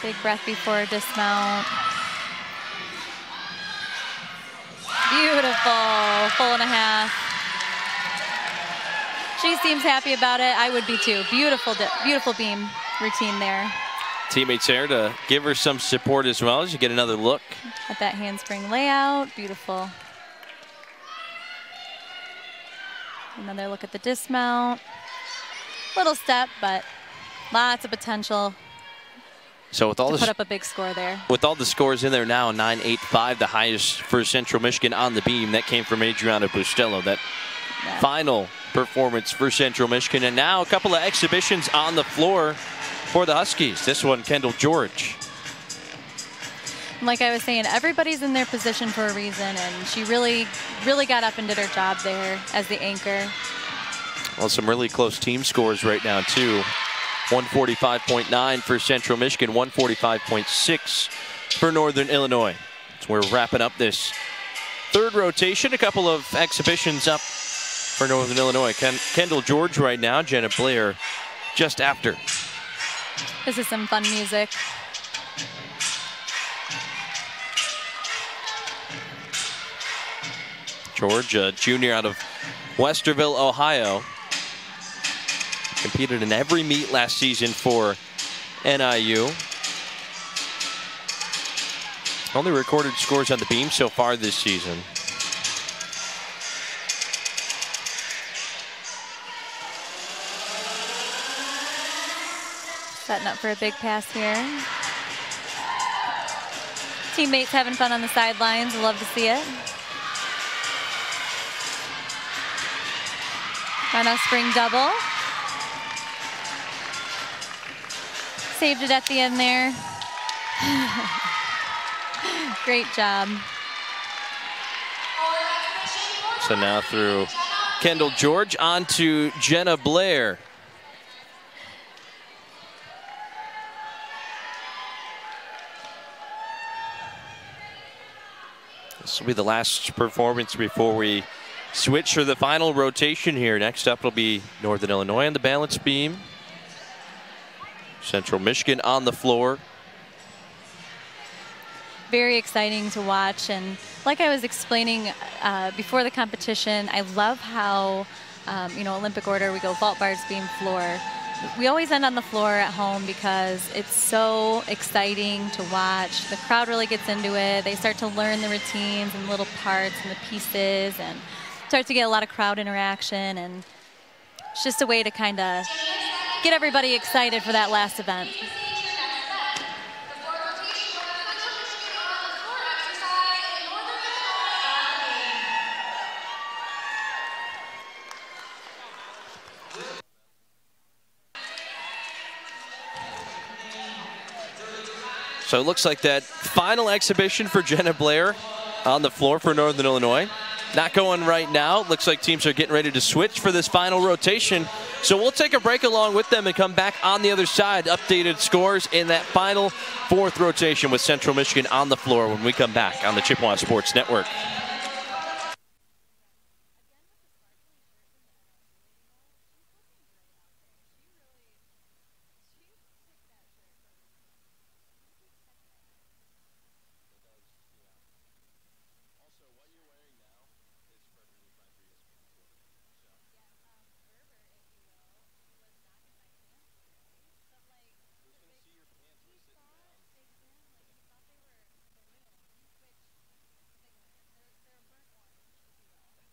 Big breath before dismount. Beautiful, full and a half. She seems happy about it. I would be too. Beautiful, beautiful beam routine there. Teammates there to give her some support as well as you get another look at that handspring layout. Beautiful. Another look at the dismount. Little step, but lots of potential. So with all to put up a big score there. With all the scores in there now, 9.85, the highest for Central Michigan on the beam. That came from Adriana Bustelo. That final performance for Central Michigan. And now a couple of exhibitions on the floor for the Huskies. This one, Kendall George. Like I was saying, everybody's in their position for a reason, and she really got up and did her job there as the anchor. Well, some really close team scores right now, too. 145.9 for Central Michigan, 145.6 for Northern Illinois. So we're wrapping up this third rotation. A couple of exhibitions up for Northern Illinois. Kendall George right now, Jenna Blair just after. This is some fun music. George, a junior out of Westerville, Ohio. Competed in every meet last season for NIU. Only recorded scores on the beam so far this season. Setting up for a big pass here. Teammates having fun on the sidelines. Love to see it. On a spring double. Saved it at the end there. Great job. So now through Kendall George on to Jenna Blair. This will be the last performance before we switch for the final rotation here. Next up will be Northern Illinois on the balance beam. Central Michigan on the floor. Very exciting to watch, and like I was explaining before the competition, I love how, you know, Olympic order, we go vault, bars, beam, floor. We always end on the floor at home because it's so exciting to watch. The crowd really gets into it. They start to learn the routines and little parts and the pieces and start to get a lot of crowd interaction, and it's just a way to kind of get everybody excited for that last event. So it looks like that final exhibition for Jenna Blair on the floor for Northern Illinois. Not going right now. Looks like teams are getting ready to switch for this final rotation. So we'll take a break along with them and come back on the other side. Updated scores in that final fourth rotation with Central Michigan on the floor when we come back on the Chippewa Sports Network.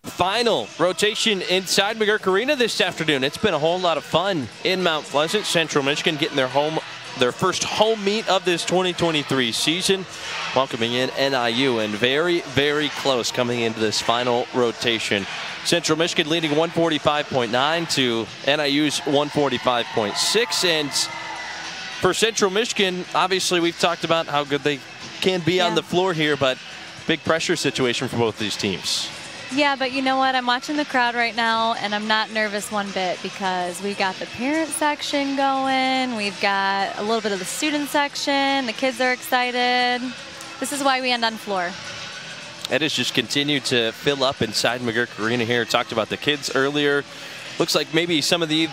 Final rotation inside McGurk Arena this afternoon. It's been a whole lot of fun in Mount Pleasant. Central Michigan getting their first home meet of this 2023 season, welcoming in NIU, and very, very close coming into this final rotation. Central Michigan leading 145.9 to NIU's 145.6. And for Central Michigan, obviously we've talked about how good they can be on the floor here, but big pressure situation for both these teams. Yeah, but you know what? I'm watching the crowd right now, and I'm not nervous one bit because we've got the parent section going. We've got a little bit of the student section. The kids are excited. This is why we end on floor. It has just continued to fill up inside McGurk Arena here. Talked about the kids earlier. Looks like maybe some of the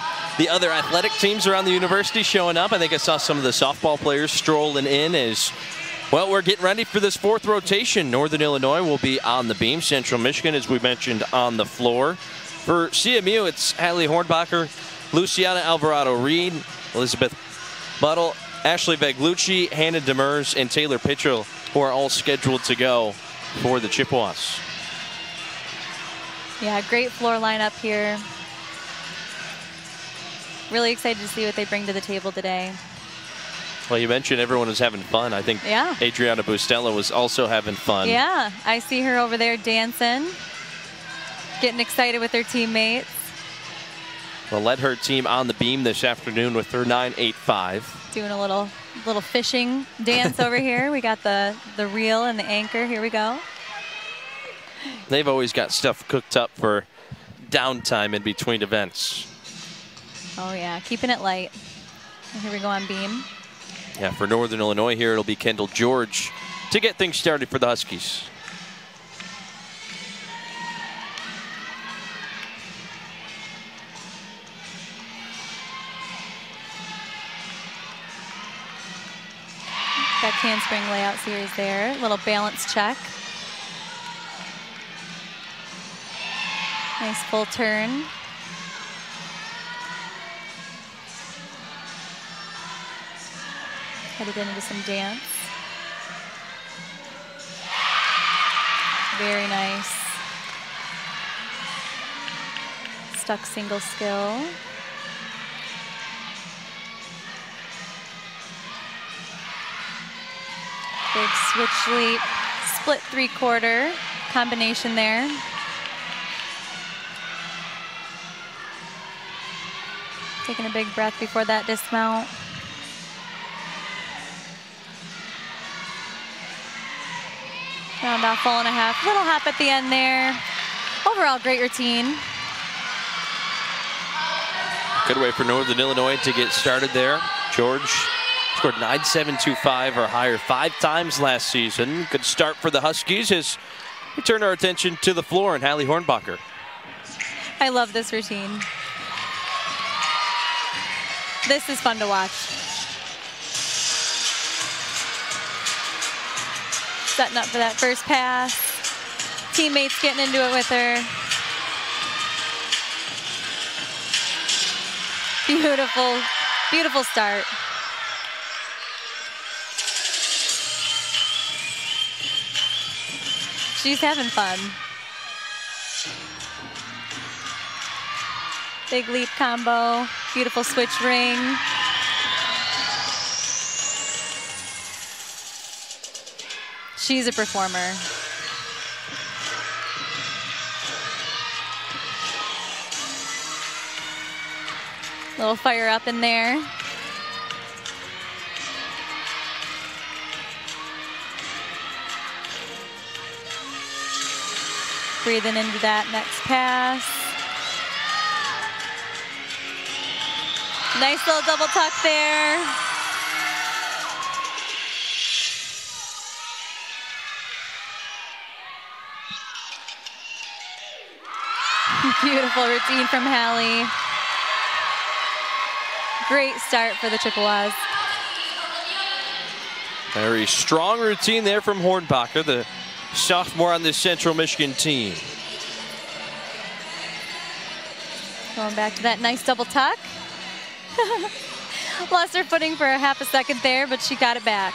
other athletic teams around the university showing up. I think I saw some of the softball players strolling in as well. We're getting ready for this fourth rotation. Northern Illinois will be on the beam. Central Michigan, as we mentioned, on the floor. For CMU, it's Hallie Hornbacher, Luciana Alvarado-Reed, Elizabeth Buttle, Ashley Veglucci, Hannah Demers, and Taylor Pittrell, who are all scheduled to go for the Chippewas. Yeah, great floor lineup here. Really excited to see what they bring to the table today. Well, you mentioned everyone was having fun. I think Adriana Bustella was also having fun. Yeah, I see her over there dancing, getting excited with her teammates. Well, led her team on the beam this afternoon with her 9.85. Doing a little fishing dance over here. We got the reel and the anchor. Here we go. They've always got stuff cooked up for downtime in between events. Oh yeah, keeping it light. And here we go on beam. Yeah, for Northern Illinois here, it'll be Kendall George to get things started for the Huskies. That handspring layout series there. Little balance check. Nice full turn. Headed into some dance. Very nice. Stuck single skill. Big switch leap, split 3/4 combination there. Taking a big breath before that dismount. Round off full and a half. Little hop at the end there. Overall, great routine. Good way for Northern Illinois to get started there. George scored 9.725 or higher 5 times last season. Good start for the Huskies as we turn our attention to the floor and Hallie Hornbacher. I love this routine. This is fun to watch. Setting up for that first pass. Teammates getting into it with her. Beautiful, beautiful start. She's having fun. Big leap combo, beautiful switch ring. She's a performer. Little fire up in there. Breathing into that next pass. Nice little double tuck there. Beautiful routine from Hallie. Great start for the Chippewas. Very strong routine there from Hornbacher, the sophomore on this Central Michigan team. Going back to that nice double tuck. Lost her footing for a half a second there, but she got it back.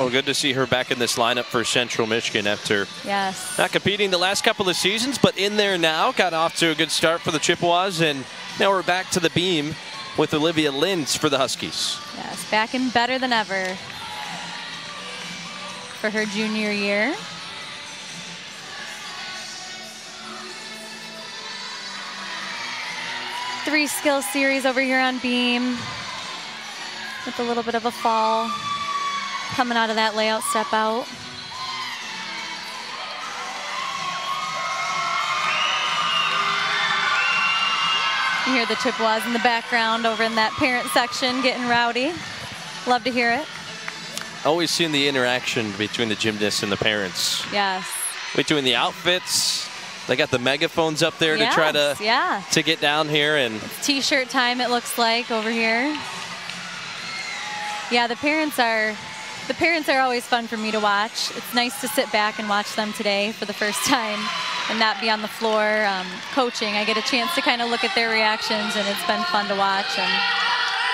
Oh, good to see her back in this lineup for Central Michigan after not competing the last couple of seasons, but in there now. Got off to a good start for the Chippewas, and now we're back to the beam with Olivia Linz for the Huskies. Yes, back and better than ever for her junior year. Three skill series over here on beam with a little bit of a fall. Coming out of that layout step out. You hear the Chippewas in the background over in that parent section getting rowdy. Love to hear it. Always seeing the interaction between the gymnasts and the parents. Yes. Between the outfits, they got the megaphones up there to try to get down here. And T-shirt time, it looks like, over here. Yeah, the parents are always fun for me to watch. It's nice to sit back and watch them today for the first time and not be on the floor coaching. I get a chance to kind of look at their reactions, and it's been fun to watch. And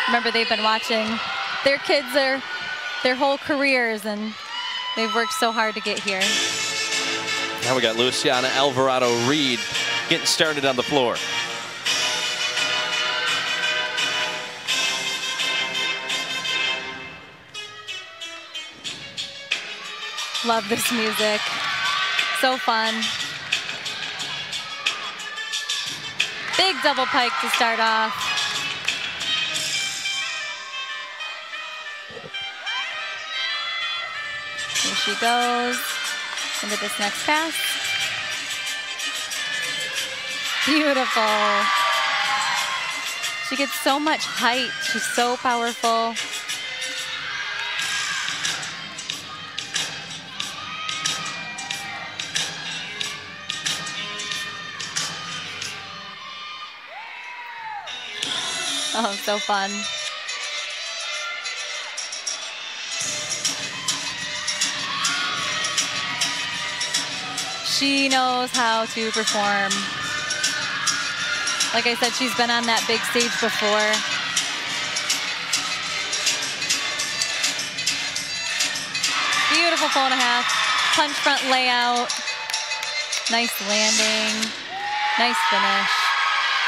remember, they've been watching their kids their whole careers, and they've worked so hard to get here. Now we got Luciana Alvarado-Reed getting started on the floor. Love this music. So fun. Big double pike to start off. Here she goes into this next pass. Beautiful. She gets so much height. She's so powerful. Oh, so fun. She knows how to perform. Like I said, she's been on that big stage before. Beautiful 4.5. Punch front layout. Nice landing. Nice finish.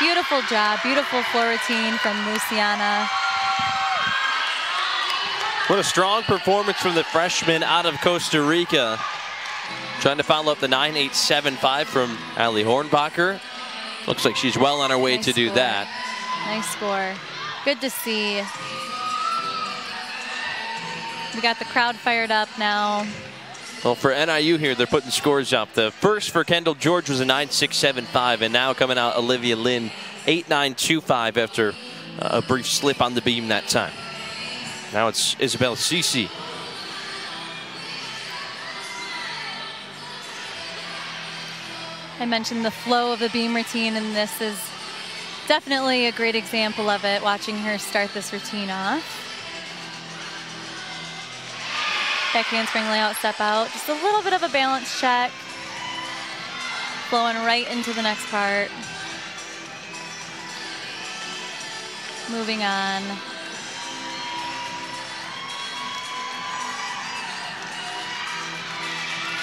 Beautiful job, beautiful floor routine from Luciana. What a strong performance from the freshman out of Costa Rica. Trying to follow up the 9.875 from Ali Hornbacher. Looks like she's well on her way to do that. Nice score. Good to see. We got the crowd fired up now. Well, for NIU here, they're putting scores up. The first for Kendall George was a 9.675, and now coming out Olivia Lynn, 8.925 after a brief slip on the beam that time. Now it's Isabel Cece. I mentioned the flow of the beam routine, and this is definitely a great example of it, watching her start this routine off. Back handspring layout, step out. Just a little bit of a balance check. Flowing right into the next part. Moving on.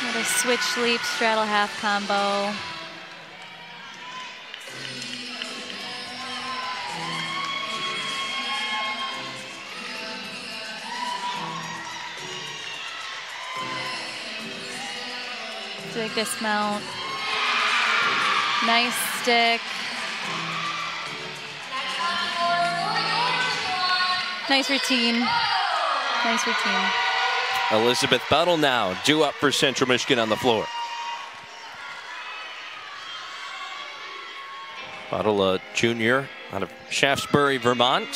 Another switch leap, straddle half combo. Big dismount. Nice stick. Nice routine. Nice routine. Elizabeth Buttle now due up for Central Michigan on the floor. Buttle, a junior out of Shaftesbury, Vermont.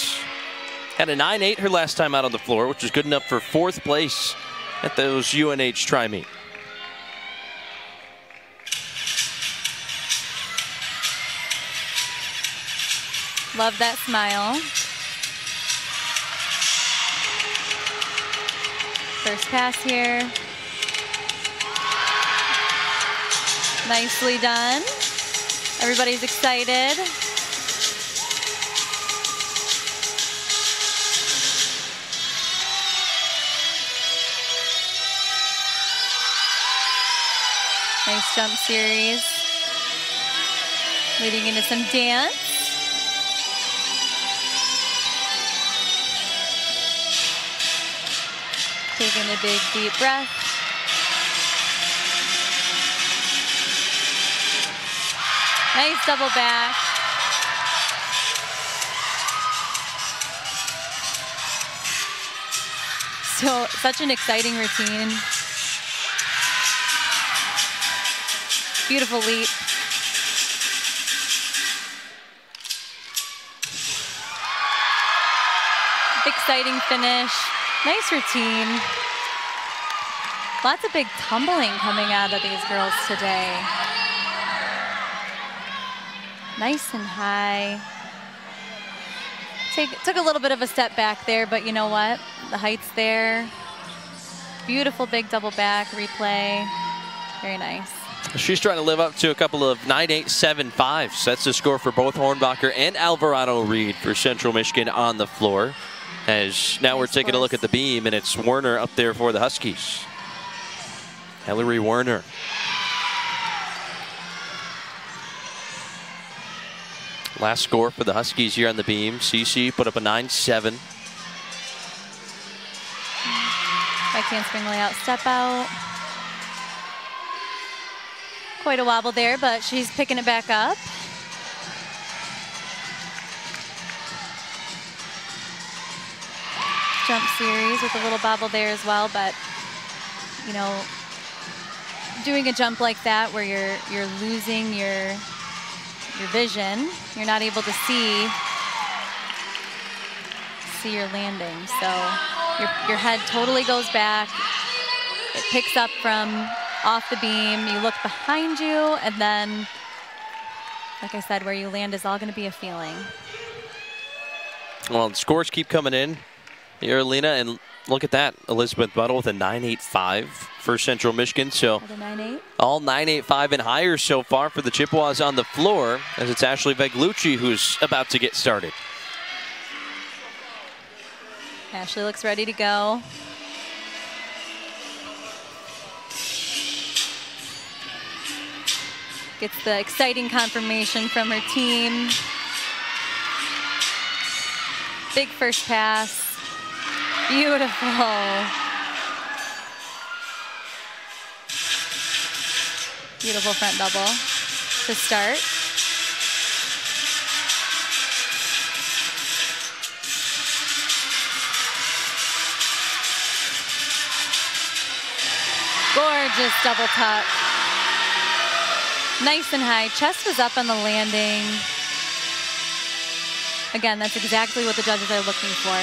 Had a 9.8 her last time out on the floor, which is good enough for 4th place at those UNH tri-meet. Love that smile. First pass here. Nicely done. Everybody's excited. Nice jump series. Leading into some dance. Taking a big deep breath. Nice double back. So, such an exciting routine. Beautiful leap. Exciting finish. Nice routine. Lots of big tumbling coming out of these girls today. Nice and high. Took a little bit of a step back there, but you know what? The height's there. Beautiful big double back replay. Very nice. She's trying to live up to a couple of 9.875s. That's the score for both Hornbacher and Alvarado Reed for Central Michigan on the floor. As now we're taking a look at the beam, and it's Werner up there for the Huskies. Hillary Werner. Last score for the Huskies here on the beam. CC put up a 9.7. Back handspring layout, step out. Quite a wobble there, but she's picking it back up. Jump series with a little bobble there as well, but you know, doing a jump like that where you're losing your vision, you're not able to see your landing. So your head totally goes back. It picks up from off the beam. You look behind you, and then, like I said, where you land is all going to be a feeling. Well, the scores keep coming in here, Lena, and look at that. Elizabeth Buttle with a 9.85 for Central Michigan. So all 9.85 and higher so far for the Chippewas on the floor, as it's Ashley Veglucci who's about to get started. Ashley looks ready to go. Gets the exciting confirmation from her team. Big first pass. Beautiful. Beautiful front double to start. Gorgeous double tuck. Nice and high. Chest was up on the landing. Again, that's exactly what the judges are looking for.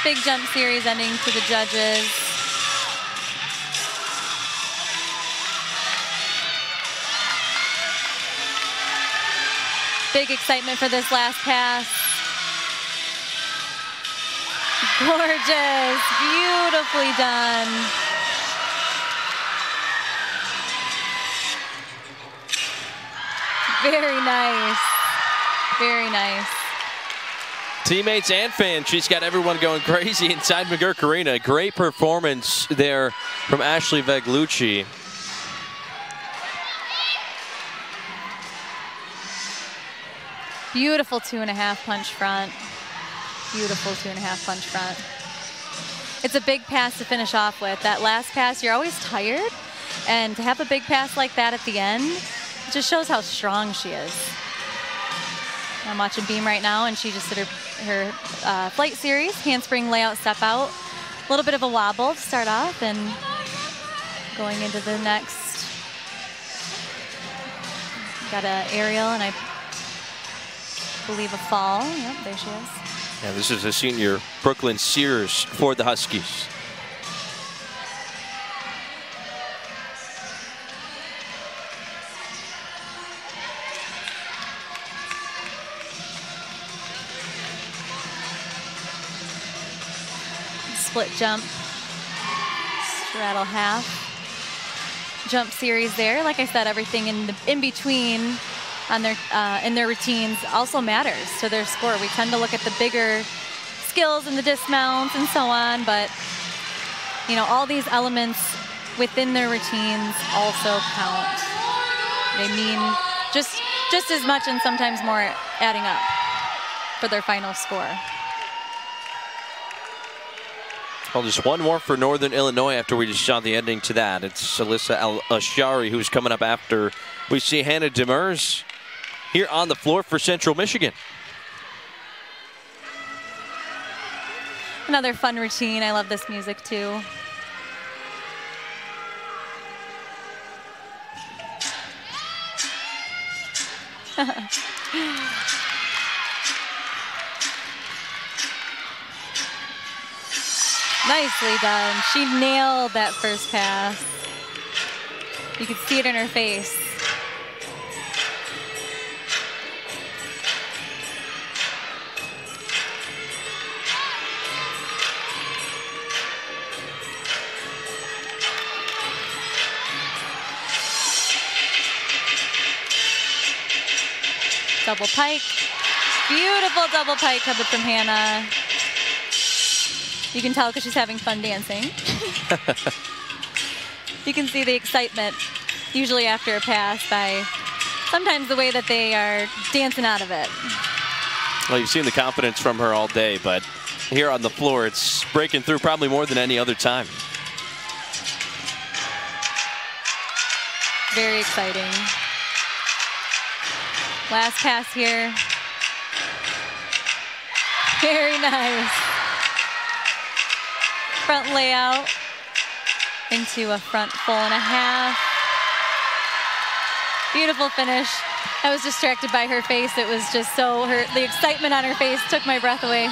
Big jump series ending to the judges. Big excitement for this last pass. Gorgeous, beautifully done. Very nice, very nice. Teammates and fans, she's got everyone going crazy inside McGurk Arena. Great performance there from Ashley Veglucci. Beautiful 2.5 punch front. Beautiful 2.5 punch front. It's a big pass to finish off with. That last pass, you're always tired. And to have a big pass like that at the end, it just shows how strong she is. I'm watching beam right now, and she just did her flight series, handspring layout, step out. A little bit of a wobble to start off, and going into the next. Got an aerial, and I believe a fall. Yep, there she is. Yeah, this is a senior Brooklyn Sears for the Huskies. Split jump, straddle half, jump series there. Like I said, everything in between on their in their routines also matters to their score. We tend to look at the bigger skills and the dismounts and so on, but you know, all these elements within their routines also count. They mean just as much and sometimes more adding up for their final score. Well, just one more for Northern Illinois after we just saw the ending to that. It's Alyssa Al-Ashari who's coming up after we see Hannah Demers here on the floor for Central Michigan. Another fun routine. I love this music too. Nicely done. She nailed that first pass. You could see it in her face. Double pike. Beautiful double pike coming from Hannah. You can tell because she's having fun dancing. You can see the excitement, usually after a pass, by sometimes the way that they are dancing out of it. Well, you've seen the confidence from her all day, but here on the floor, it's breaking through probably more than any other time. Very exciting. Last pass here. Very nice. Front layout into a front full and a half. Beautiful finish. I was distracted by her face. It was just so, the excitement on her face took my breath away.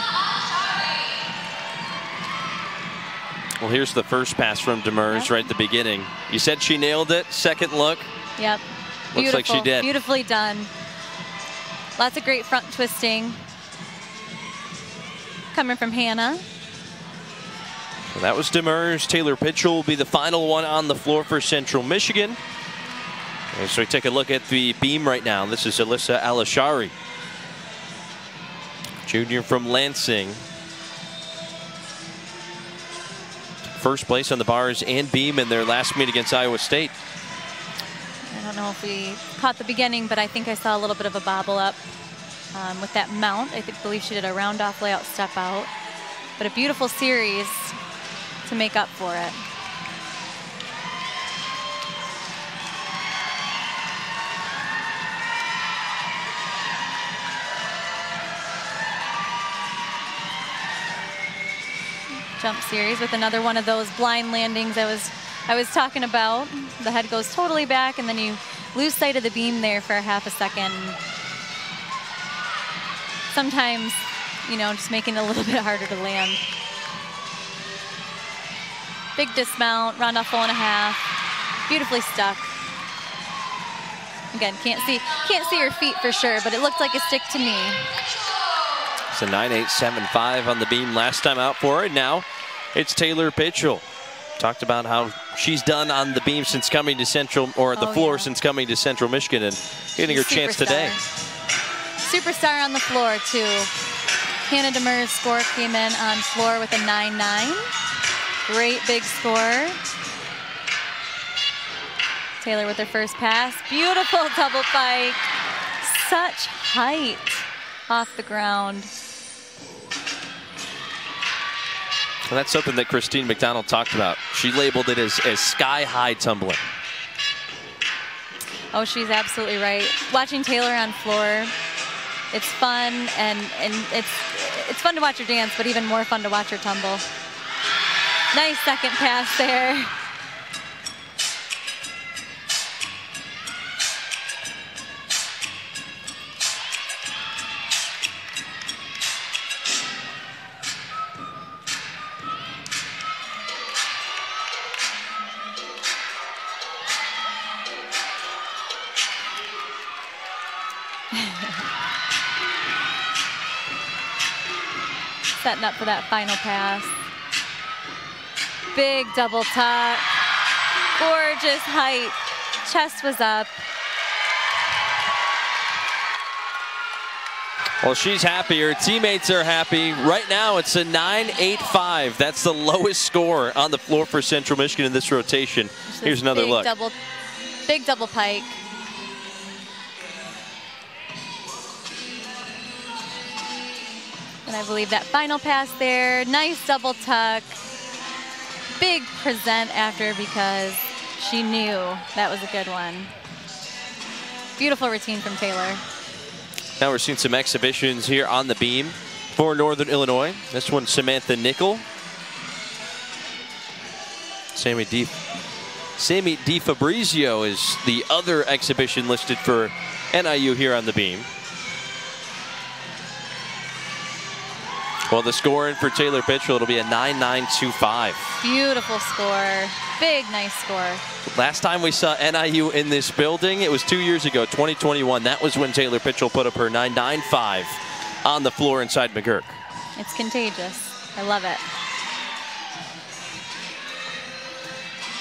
Well, here's the first pass from Demers right at the beginning. You said she nailed it. Second look. Yep. Looks like she did. Beautifully done. Lots of great front twisting coming from Hannah. So that was Demers. Taylor Pitchell will be the final one on the floor for Central Michigan. And so we take a look at the beam right now. This is Alyssa Al-Ashari, junior from Lansing. First place on the bars and beam in their last meet against Iowa State. And don't know if we caught the beginning, but I think I saw a little bit of a bobble up with that mount. I believe she did a round off layout step out, but a beautiful series to make up for it. Jump series with another one of those blind landings I was talking about. The head goes totally back, and then you lose sight of the beam there for a half a second. Sometimes, you know, just making it a little bit harder to land. Big dismount, round off 4.5. Beautifully stuck. Again, can't see her feet for sure, but it looked like a stick to me. It's a 9.875 on the beam last time out for her. Now it's Taylor Pitchell. Talked about how she's done on the beam since coming to Central, or the floor since coming to Central Michigan, and getting her chance today. Superstar on the floor too. Hannah Demers' score came in on floor with a 9.9. Great big score. Taylor with her first pass. Beautiful double pike. Such height off the ground. And that's something that Christine McDonald talked about. She labeled it as sky-high tumbling. Oh, she's absolutely right. Watching Taylor on floor, it's fun, and it's fun to watch her dance, but even more fun to watch her tumble. Nice second pass there. Setting up for that final pass. Big double tuck. Gorgeous height. Chest was up. Well, she's happy. Her teammates are happy. Right now, it's a 9.85. That's the lowest score on the floor for Central Michigan in this rotation. Here's another look. Big double pike. And I believe that final pass there, nice double tuck. Big present after, because she knew that was a good one. Beautiful routine from Taylor. Now we're seeing some exhibitions here on the beam for Northern Illinois. This one, Samantha Nickel. Sammy DiFabrizio is the other exhibition listed for NIU here on the beam. Well, the score in for Taylor Pitchell, it'll be a 9.925. Beautiful score. Big, nice score. Last time we saw NIU in this building, it was 2 years ago, 2021. That was when Taylor Pitchell put up her 9.95 on the floor inside McGurk. It's contagious. I love it.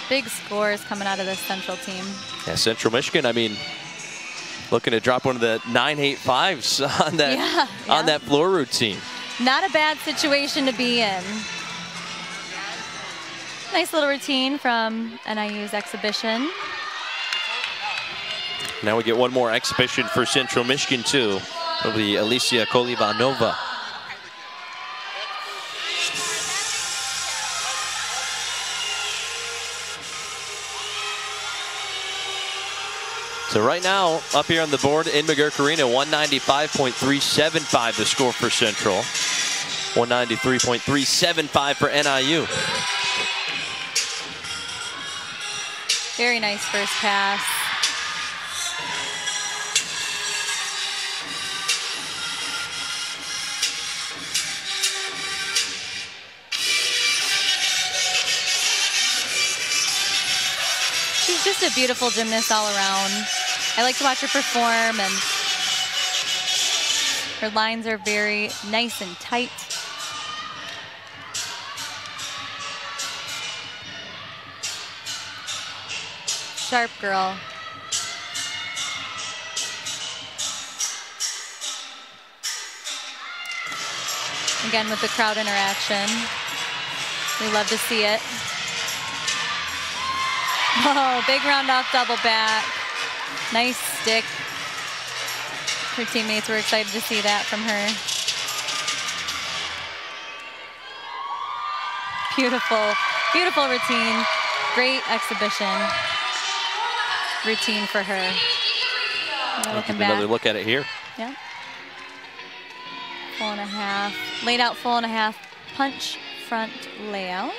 Big scores coming out of this Central team. Yeah, Central Michigan, I mean, looking to drop one of the 9.85s on that, on that floor routine. Not a bad situation to be in. Nice little routine from NIU's exhibition. Now we get one more exhibition for Central Michigan too. It'll be Alicia Kolivanova. So right now, up here on the board in McGurk Arena, 195.375 the score for Central. 193.375 for NIU. Very nice first pass. She's just a beautiful gymnast all around. I like to watch her perform, and her lines are very nice and tight. Sharp girl. Again, with the crowd interaction. We love to see it. Oh, big round off double back. Nice stick. Her teammates were excited to see that from her. Beautiful, beautiful routine. Great exhibition routine for her. Looking back. Another look at it here. Yeah. 4.5. Laid out 4.5 punch front layout.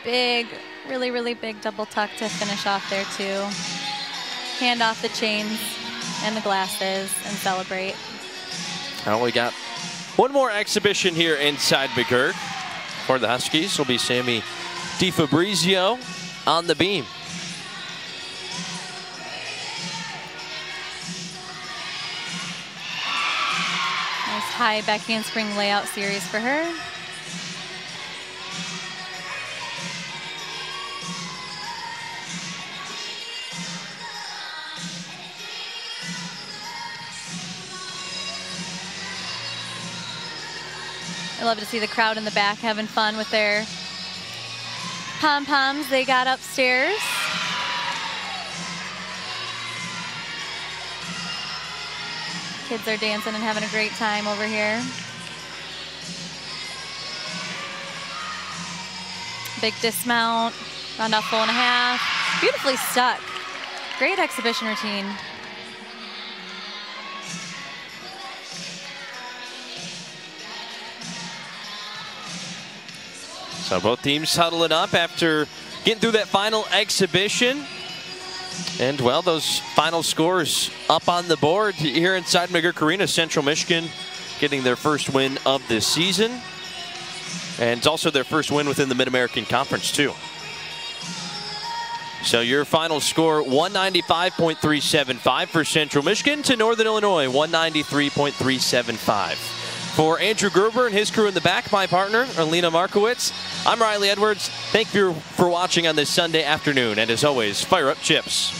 Big, really, really big double tuck to finish off there too. Hand off the chains and the glasses and celebrate. Now we got one more exhibition here inside McGurk. For the Huskies will be Sammy DiFabrizio on the beam. Nice high back handspring layout series for her. I love to see the crowd in the back having fun with their pom-poms they got upstairs. Kids are dancing and having a great time over here. Big dismount, round off 4.5. Beautifully stuck. Great exhibition routine. So both teams huddling up after getting through that final exhibition. And, well, those final scores up on the board here inside McGurk Arena. Central Michigan getting their first win of this season. And it's also their first win within the Mid-American Conference, too. So your final score, 195.375 for Central Michigan to Northern Illinois, 193.375. For Andrew Gerber and his crew in the back, my partner, Alina Markowitz, I'm Riley Edwards. Thank you for watching on this Sunday afternoon. And as always, fire up chips.